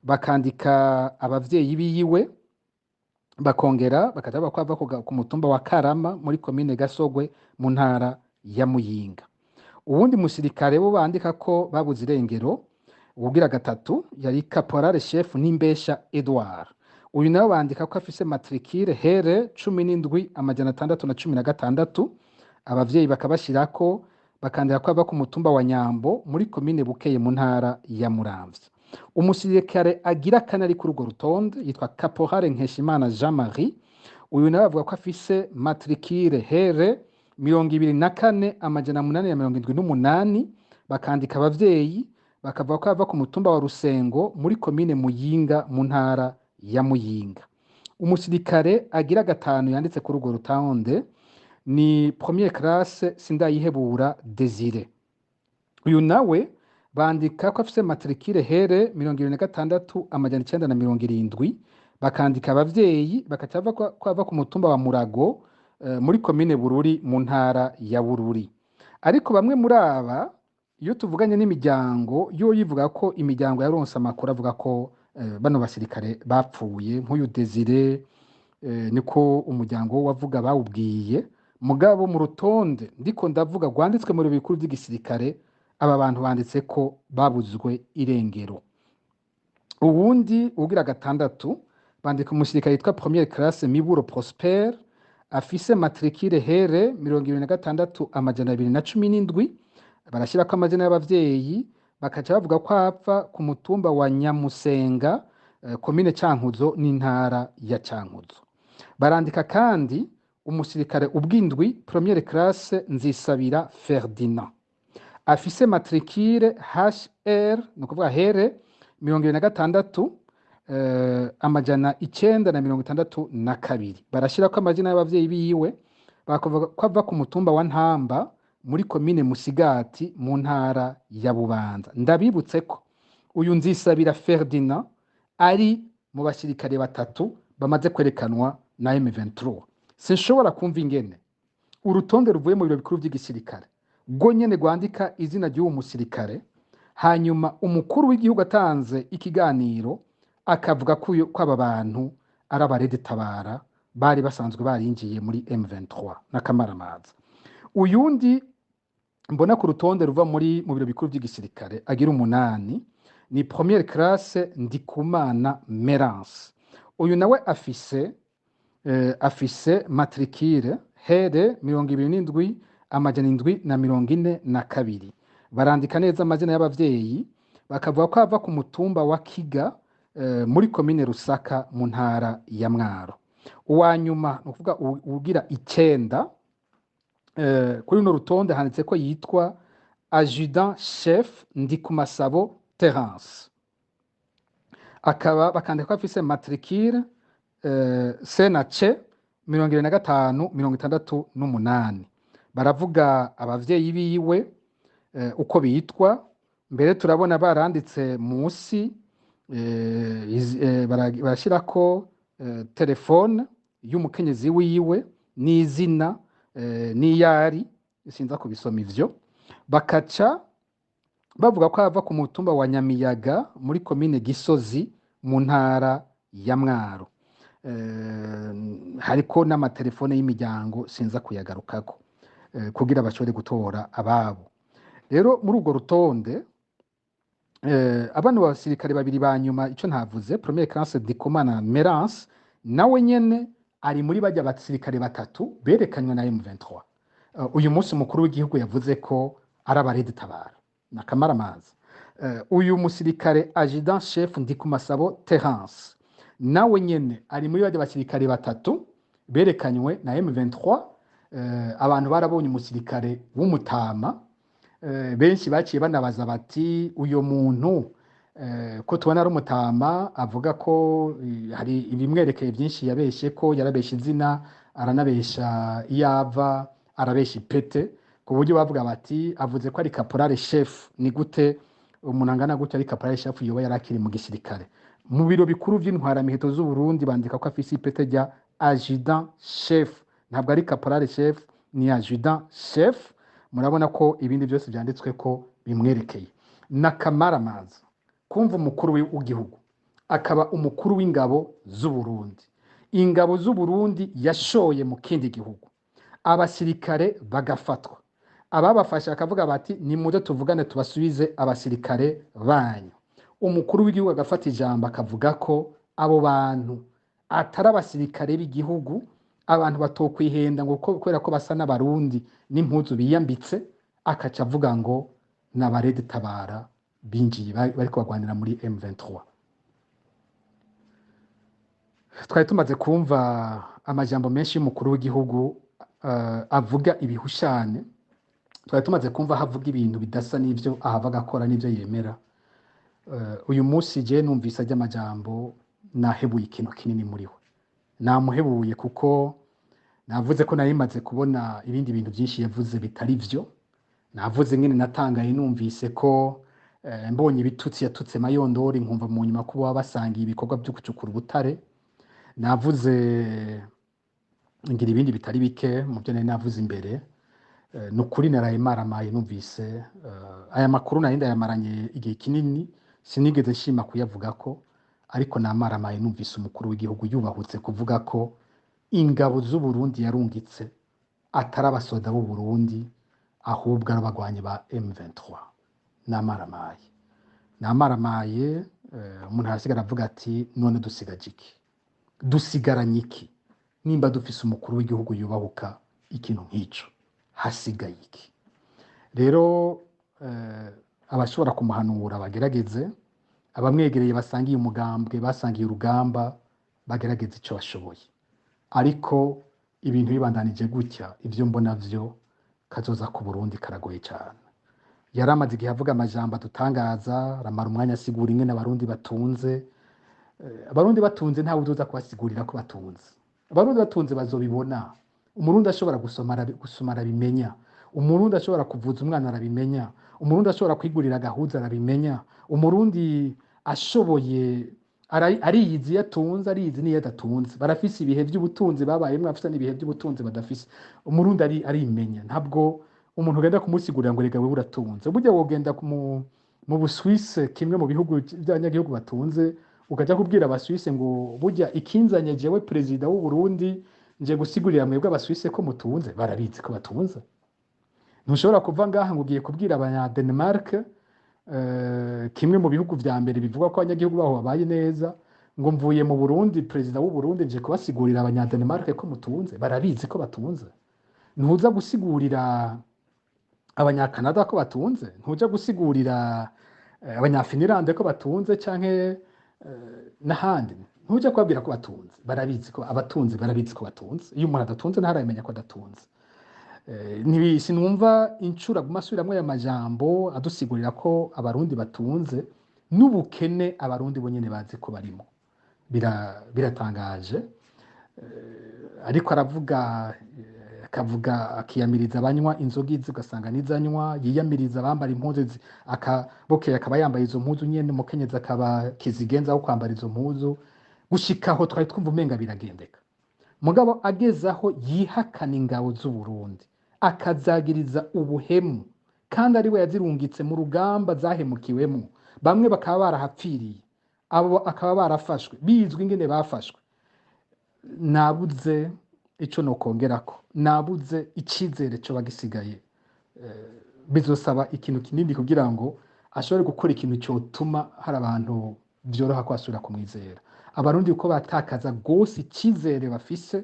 bakandika abavyeyi biyiwe bakongera bakataba kwava ku mutumba wa Karama muri komine Gasogwe mu ntara ya Muyinga ubundi musirikare bo bandika ko babuze irengero ubwira gatatu yari caporal chef Nimbesha Edouard uyu nawe bandika ko afise matricule here 17 amajana 616 abavyeyi bakabashirako bakandira ko ava ku mutumba wa Nyambo muri komine Bukeye mu ntara ya Muramvya umusirikare agira kanari kuri urwo rutonde yitwa caporal Nkeshimana Jean Marie uyu nawe avuga ko afise matricule here 24 amajana 878 bakandika abavyeyi bakavuga ko ava ku mutumba wa Rusengo muri komine Muyinga mu ntara ya Muyinga umusirikare agira gatanu yanditse kuri urwo rutonde ni première classe Sindayihebura Desire uyu nawe bandika ko afise matricule here 26 amajana 970 bakandika abavyeyi bakaca bava ku mutumba wa Murago muri komine Bururi mu ntara ya Bururi. Ariko bamwe muri aba iyo tuvuganye n'imiryango yo yivuga ko imiryango yaronse amakuru avuga ko bano basirikare bapfuye, nk'uyu Desire niko umuryango wavuga bawubwiye. Mugabo mu rutonde ndiko ndavuga rwanditswe mu bikuru by'igisirikare, aba bantu banditse ko babuzwe irengero. Ubundi ugira gatandatu bandika umusirikare yitwa première classe Miburo Prosper, afise matricule here 26,217, barashyirako amazina y'abavyeyi, bakaca bavuga ko apfa ku mutumba wa Nyamusenga, komine Cankuzo n'intara ya Cankuzo. Barandika kandi umusirikare ubwindwi première classe Nzisabira Ferdinand, afise matricule HR no kuvuga here 26,962. Barashirako amazina y'abavyeyi biwe, bakavuga ko ava ku mutumba wa Ntamba muri komine Musigati mu ntara ya Bubanza. Ndabibutse ko uyu Nzisabira Ferdinand ari mu basirikare batatu bamaze kwerekanwa na M23. Sinshobora kumva ingene urutonde ruvuye mu biro bikuru by'igisirikare bwo nyene rwandika izina ry'uwo musirikare, hanyuma umukuru w'igihugu atanze ikiganiro akavuga ko aba bantu ari abarede tabara bari basanzwe barinjiye muri M23 n'akamaramaza. Uyundi mbona ku rutonde ruva mu biro bikuru by'igisirikare agira 8 ni première classe Ndikumana Merance. Uyu nawe afise matricule here 27,742. Barandika neza amazina y'abavyeyi, bakavuga ko ava ku mutumba wa Kiga muri komine Rusaka mu ntara ya Mwaro. Uwanyuma no kuvuga ugira 9 kuri no rutonde handitse ko yitwa adjudant chef Ndikumasabo Terence, akaba bakandika ko afise matricule C 25,68. Baravuga abavyeyi biwe uko bitwa, mbere turabona baranditse musi barashirako telefone y'umukenyezi wiwe n'izina n'iyari sinza kubisoma ivyo. Bakaca bavuga ko ava ku mutumba wa Nyamiyaga muri komine Gisozi mu ntara ya Mwaro. Hariko n'amatelefone y'imiryango sinza kuyagarukako kugira bashobore gutora ababo. Rero muri urwo rutonde abantu b'abasirikare babiri banyuma ico ntavuze, première classe Ndikumana Merance nawe nyene ari muri bajya basirikare batatu berekanywe na M23. Uyu munsi mukuru w'igihugu yavuze ko ari abarede tabara n'akamaramaza. Uyu musirikare adjudant chef Ndikumasabo Terence nawe nyene ari muri bajya basirikare batatu berekanywe na M23. Abantu barabonye umusirikare w'umutama, benshi baciye banabaza bati uyo muntu ko tubona ari umutama, avuga ko hari ibimwerekeye byinshi yabeshe, ko yarabeshe izina, aranabesha iyava, arabesha ipete, ku buryo bavuga bati avuze ko ari caporal chef. Ni gute umuntu angana gutya ari caporal chef yoba yarakiri mu gisirikare? Mu biro bikuru by'intwaramiheto z'u Burundi bandika ko afise ipete rya adjudant chef, ntabwo ari caporal chef, ni adjudant chef. Murabona ko ibindi byose byanditswe ko bimwerekeye. N'akamaramaza kumva umukuru w'igihugu akaba umukuru w'ingabo z'u Burundi, ingabo z'u Burundi yashoye mu kindi gihugu, abasirikare bagafatwa, ababafasha akavuga bati ni muze tuvugane tubasubize abasirikare banyu. Umukuru w'igihugu agafata ijambo akavuga ko abo bantu atari abasirikare b'igihugu, abantu batokwihenda ngo kubera ko basa n'abarundi n'impuzu biyambitse, akaca avuga ngo n'abarede tabara binjiye bariko bagwanira muri M23. Twari tumaze kumva amajambo menshi y'umukuru w'igihugu avuga ibihushane, twari tumaze kumva havuga ibintu bidasa n'ivyo ahava agakora n'ivyo yemera. Uyu munsi je numvise ajya amajambo nahebuye ikintu kinini muri we, namuhebuye kuko navuze ko narimaze kubona ibindi bintu byinshi yavuze bitari vyo. Navuze ngene natangaye numvise ko mbonye ibitutsi yatutse Mayondori, nkumva mu nyuma ko baba basangiye ibikorwa byo gucukura ubutare. navuze ngira ibindi bitari bike mu byo nari navuze imbere. Ni ukuri naraye maramaye numvise aya makuru nari ndayamaranye igihe kinini sinigeze nshima kuyavuga ko, ariko namaramaye numvise umukuru w'igihugu yubahutse kuvuga ko ingabo z'u Burundi yarungitse atari abasoda b'u Burundi ahubwo ari abagwanyi ba M23. Namaramaye umuntu arasigara avuga ati none dusigaje iki, dusigaranye iki nimba dufise umukuru w'igihugu yubahuka ikintu nk'ico, hasigaye iki? Rero abashobora kumuhanura bagerageze, abamwegereye basangiye umugambwe basangiye urugamba bagerageze icyo bashoboye, ariko ibintu bibandanije gutya ivyo mbona vyo kazoza ku Burundi karagoye cyane. Yaramaze igihe avuga amajambo adutangaza, aramara umwanya asigura ingene abarundi batunze. Abarundi batunze ntawe uzoza kubasigurira ko batunze. Abarundi batunze bazobibona. Umurundi ashobora gusoma arabimenya, umurundi ashobora kuvuza umwana arabimenya, umurundi ashobora kwigurira agahuza arabimenya, umurundi ashoboye ariyizi yatunze, ariyizi niyo adatunze. Barafise ibihe by'ubutunzi babayemwe, bafise n'ibihe by'ubutunzi badafise. Umurundi arimenya, ntabwo umuntu ugenda kumusigurira ngo rega wewe uratunze. Burya wogenda mu Busuwise, kimwe mu bihugu by'abanyagihugu batunze, ukaja kubwira abasuwise ngo burya ikinzanye jewe perezida w'u Burundi nje gusigurira mwebwe abasuwise ko mutunze, barabizi ko batunze. Ntushobora kuva ngaha ngo ugiye kubwira abanya Denmark, kimwe mu bihugu vya mbere bivuga ko abanyagihugu baho babaye neza, ngo mvuye mu Burundi, perezida w'u Burundi nje kubasigurira abanya Denmark ko mutunze, barabizi ko batunze. Ntuza gusigurira abanyakanada ko batunze, ntuja gusigurira abanyafinilande ko batunze canke n'ahandi, ntuja kubabwira ko batunze. Barabizi ko abatunzi barabizi ko batunze. Iyo umuntu adatunze ntaramenya ko adatunze. Sinumva incura gumasubiramwe aya majambo adusigurira ko abarundi batunze, n'ubukene abarundi bonyene bazi ko barimo. Biratangaje. Ariko akavuga akiyamiriza abanywa inzoga izi ugasanga nizanywa, yiyamiriza abambara impuzu bokeye akaba yambaye izo mpuzu nyene, mukenyezi akaba kizigenza aho kwambara izo mpuzu, gushikaho twari twumva umenga biragendeka. Mugabo agezaho yihakana ingabo z'u Burundi, akazagiriza ubuhemu, kandi ari we yazirungitse mu rugamba zahemukiwemo, bamwe bakaba barahapfiriye, abo akaba barafashwe, bizwi ingene bafashwe. Nabuze ico nokongerako, nabuze icizere cyo bagisigaye. Bizosaba ikintu kinini kugira ngo ashobore gukora ikintu cyotuma hari abantu byoroha kwasubira kumwizera. Abarundi uko batakaza gose icizere bafise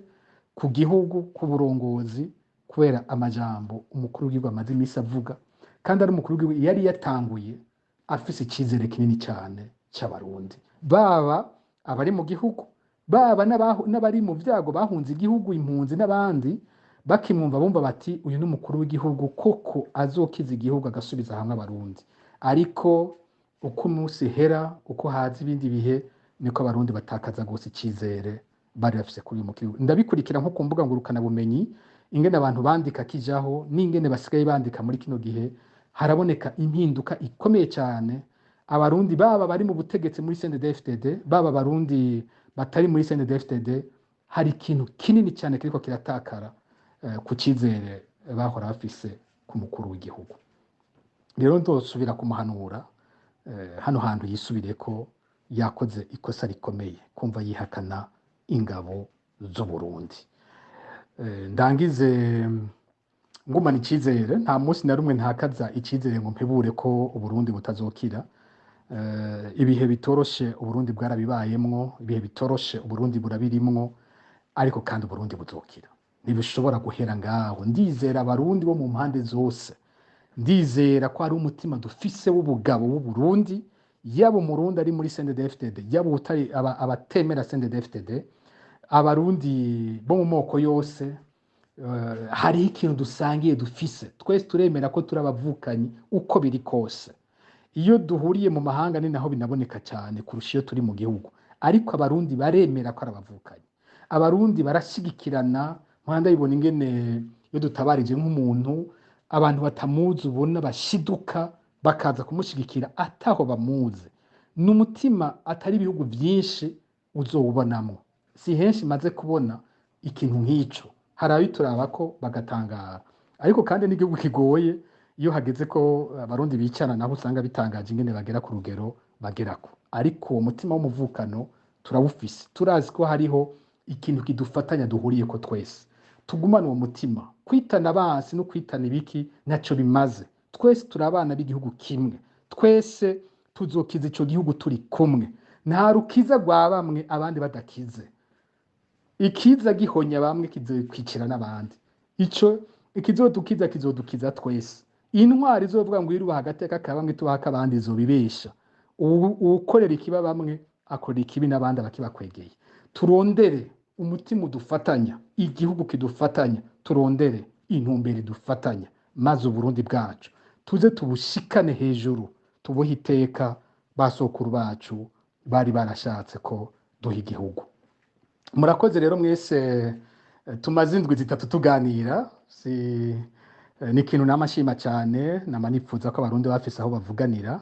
ku gihugu, ku burongozi, kubera amajambo umukuru w'igihugu amaze imisi avuga, kandi ari umukuru w'igihugu yari yatanguye afise icizere kinini cyane cy'abarundi, baba abari mu gihugu, baba n'abari mu vyago bahunze igihugu, impunzi n'abandi, bakimwumva bumva bati uyu ni umukuru w'igihugu koko azokiza igihugu agasubiza hamwe abarundi. Ariko uko umunsi hera, uko haza ibindi bihe, niko abarundi batakaza gose icizere bari bafise kuri uyu mukuru. Ndabikurikira nko ku mbuga ngurukana bumenyi, ingene abantu bandika kijaho n'ingene basigaye bandika muri kino gihe, haraboneka impinduka ikomeye cyane. Abarundi baba bari mu butegetsi muri CNDD-FDD, baba abarundi batari muri CNDD-FDD, hari ikintu kinini cyane kiriko kiratakara ku cizere bahora bafise ku mukuru w'igihugu. Rero ndosubira kumuhanura hano hantu yisubire ko yakoze ikosa rikomeye kumva yihakana ingabo z'u Burundi. Ndangize ngumana icizere, nta munsi na rumwe ntakaza icizere ngo mpebure ko Uburundi butazokira. Ibihe bitoroshe Uburundi bwarabibayemwo, ibihe bitoroshe Uburundi burabirimwo, ariko kandi Uburundi buzokira. Ntibishobora guhera ngaho. Ndizera abarundi bo mu mpande zose, ndizera ko ari umutima dufise w'ubugabo w'Uburundi, yaba umurundi ari muri CNDD-FDD, yaba utari abatemera CNDD-FDD, abarundi bo mu moko yose, hariho ikintu dusangiye dufise. Twese turemera ko turabavukanyi uko biri kose. Iyo duhuriye mu mahanga ni naho binaboneka cyane kurusha iyo turi mu gihugu, ariko abarundi baremera ko arabavukanyi. Abarundi barashigikirana, mpanda yibona ingene iyo dutabarije nk'umuntu, abantu batamuzi ubona bashiduka bakaza kumushigikira ataho bamuzi. N'umutima atari ibihugu byinshi uzowubonamo. si henshi maze kubona ikintu nk'ico, hari abituraba ko bagatangara, ariko kandi n'igihugu kigoye iyo hageze ko abarundi bicarana naho usanga bitangaje ingene bagera ku rugero bagerako, ariko uwo mutima w'umuvukano turawufise, turazi ko hariho ikintu kidufatanya duhuriyeko twese, tugumane uwo mutima, kwitana abansi no kwitana ibiki ntaco bimaze, twese turi abana b'igihugu kimwe, twese tuzokiza ico gihugu turi kumwe, nta rukiza rwa bamwe abandi badakize, ikiza gihonya bamwe kizokwicira n'abandi, ico ikizodukiza kizodukiza twese, intwari izovuga ngo iruba hagati ka bamwe tubaha kabandi izobibesha, ukorera ikiba bamwe akorera ikibi n'abandi abakibakwegeye, turondere umutima udufatanya, igihugu kidufatanya, turondere intumbero idufatanya, maze Uburundi bwacu tuze tubushikane hejuru, tubuhe iteka basokuru bacu bari barashatse ko duha igihugu. Murakoze rero mwese, tumaze indwi zitatu tuganira, ni ikintu namashima cyane, namanifuza ko abarundi bafise aho bavuganira,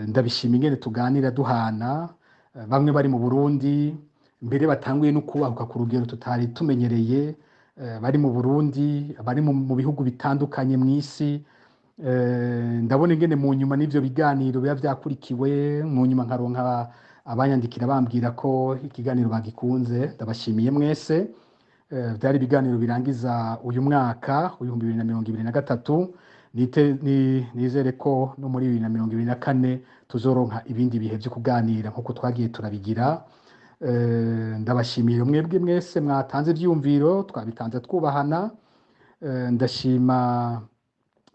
ndabishima ingene tuganira duhana, bamwe bari mu Burundi mbere batanguye no kubahuka ku rugero tutari tumenyereye, bari mu Burundi, bari mu bihugu bitandukanye mw'isi, ndabona ingene mu nyuma n'ivyo biganiro biba vyakurikiwe, mu nyuma nkaronka abanyandikira bambwira ko ikiganiro bagikunze, ndabashimiye mwese. Byari ibiganiro birangiza uyu mwaka w'ibihumbi 2023, nizere ko no muri 2024 tuzoronka ibindi bihe byo kuganira nkuko twagiye turabigira. Ndabashimiye mwebwe mwese mwatanze ivyumviro, twabitanze twubahana.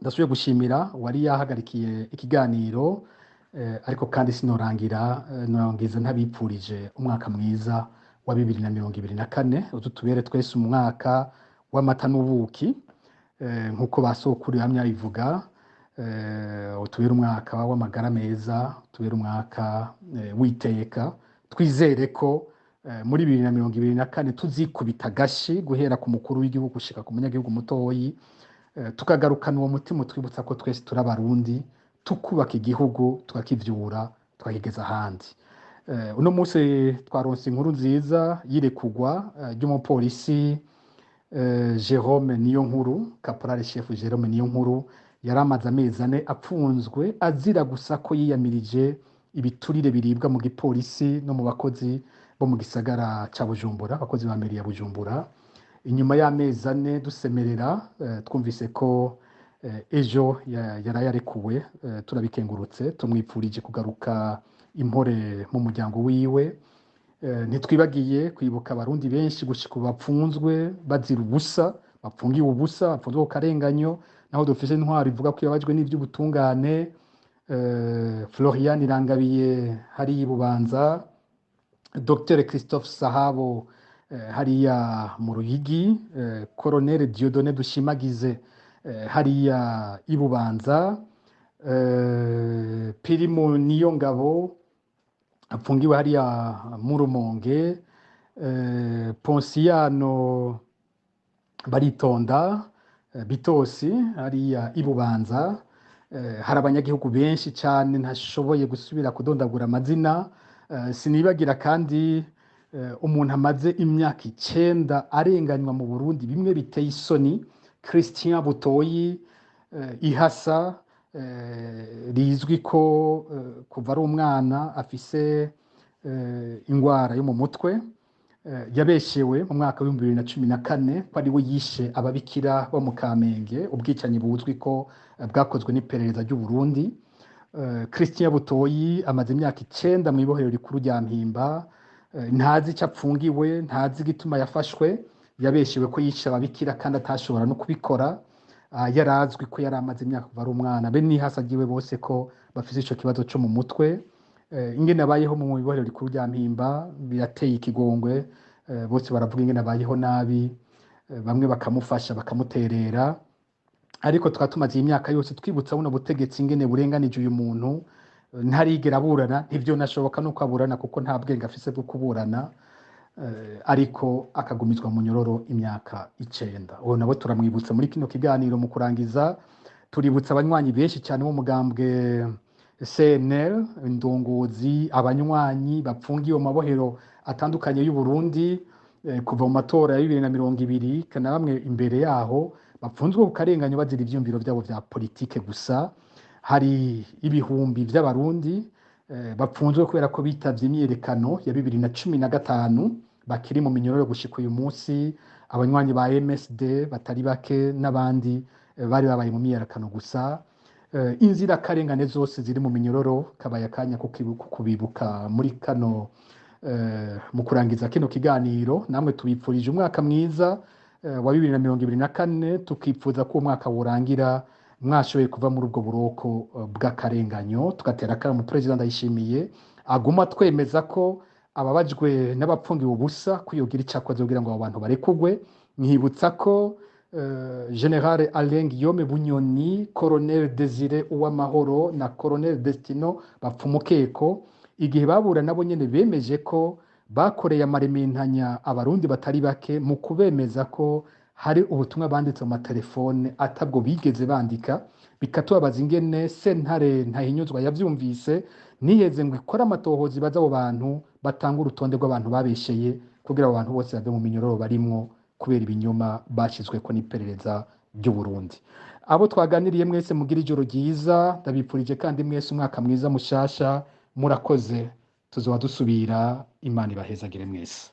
Ndasubiye gushimira wari yahagarikiye ikiganiro, ariko kandi sinorangiza ntabipfurije umwaka mwiza wa 2024, uzutubere twese umwaka w'amata n'ubuki, nkuko basokuru hamya bivuga, utubere umwaka w'amagara meza, utubere umwaka w'iteka. Twizere ko muri 2024 tuzikubita gashi guhera ku mukuru w'igihugu gushika ku munyagihugu mutoyi, tukagarukana uwo mutima twibutsa ko twese turi abarundi, tukubaka igihugu tukakivyura twakigeza ahandi. Uno munsi twaronse inkuru nziza yirekugwa ry'umupolisi Jérôme Niyonkuru, Caporal Chef Jérôme Niyonkuru, yaramaze amezi 4 apfunzwe azira gusa ko yiyamirije ibiturire biribwa mu gipolisi no mu bakozi bo mu gisagara ca Bujumbura, abakozi ba mairie ya Bujumbura. Inyuma y'amezi 4 dusemerera, twumvise ko ejo yarayarekuwe, turabikengurutse, tumwipfurije kugaruka impore mu muryango wiwe. Ntitwibagiye kwibuka abarundi benshi gushika bapfunzwe bazira ubusa, bapfungiwe ubusa, bapfunzwe ku karenganyo, naho dufise intwaro ivuga ko yabajwe n'ivy'ubutungane. Florian Irangabiye hari Bubanza, Dr Christophe Sahabo hariya mu Ruyigi, Colonel Dieudonné Dushimagize hariya Ibubanza, Pirimo Niyongabo apfungiwe hariya mu Rumonge, Ponsiano Baritonda Bitosi hariya Ibubanza. Hari abanyagihugu benshi cyane ntashoboye gusubira kudondagura amazina, sinibagira kandi umuntu amaze imyaka 9 arenganywa mu Burundi, bimwe biteye isoni, Christian Butoyi Ihasa, rizwi ko kuva ari umwana afise ingwara yo mu mutwe, yabeshewe mu mwaka wa 2014 ko ari we yishe ababikira bo mu Kamenge, ubwicanyi buzwi ko bwakozwe n'iperereza ry'u Burundi. Christian Butoyi amaze imyaka 9 mu ibohero rikuru rya Mpimba, ntazi icyo apfungiwe, ntazi igituma yafashwe, yabeshewe ko yishe ababikira kandi atashobora no kubikora. Yarazwi ko yari amaze imyaka kuva ari umwana, be nihasagiwe bose ko bafise ico kibazo cyo mu mutwe. Ingene abayeho mu ibohero rikuru rya Mpimba birateye ikigongwe, bose baravuga ingene abayeho nabi, bamwe bakamufasha bakamuterera. Ariko twatumaze imyaka yose twibutsa buno butegetsi ingene burenganije uyu muntu, ntarigera aburana, ivyo nashoboka nuko aburana kuko nta bwenge afise bwo kuburana, ariko akagumizwa mu nyororo imyaka 9. Uwo nabo turamwibutsa muri kino kiganiro. Mu kurangiza tuributsa abanywanyi benshi cyane mu mugambwe CNL, indongozi, abanywanyi bapfungiwe mu mabohero atandukanye y'u Burundi kuva mu matora ya 2020 kana bamwe imbere yaho bapfunzwe ku karenganyo bazira ivyumviro vyabo vya politike gusa. Hari ibihumbi vy'abarundi bapfunzwe kubera ko bitavye imyiyerekano ya 2015 bakiri mu minyororo gushika uyu munsi. Abanywanyi ba MSD batari bake n'abandi bari babaye mu myiyerekano gusa. Inzirakarengane zose ziri mu minyororo kabaye akanya kubibuka muri kano mu kurangiza kino kiganiro. Namwe tubipfurije umwaka mwiza wa 2024, tukipfuza ko umwaka worangira mwashoboye kuva muri ubwo buroko bw'akarenganyo. Tugatera akamo Perezida Ndayishimiye aguma twemeza ko ababajwe n'abapfungiwe ubusa kuyogira icakoze kugira ngo abo bantu barekugwe. Nkibutsa ko General Alain Guillaume Bunyoni, Colonel Desire Uwamahoro na Colonel Destino Bapfumukeko igihe babura nabo nyene bemeje ko bakoreye amarementanya abarundi batari bake mu kubemeza ko hari ubutumwa banditse mu matelefone atabwo bigeze bandika. Bikatubabaza ingene sentare Ntahinyuzwa yavyumvise niheze ngo ikora amatohozi baza abo bantu batanga urutonde rw'abantu babesheye kugira abo bantu bose bave mu minyororo barimwo kubera ibinyoma bashizweko n'iperereza ry'u Burundi. Abo twaganiriye mwese mugira ijoro ryiza, ndabipfurije kandi mwese umwaka mwiza mushasha. Murakoze, tuzoba dusubira. Imana ibahezagire mwese.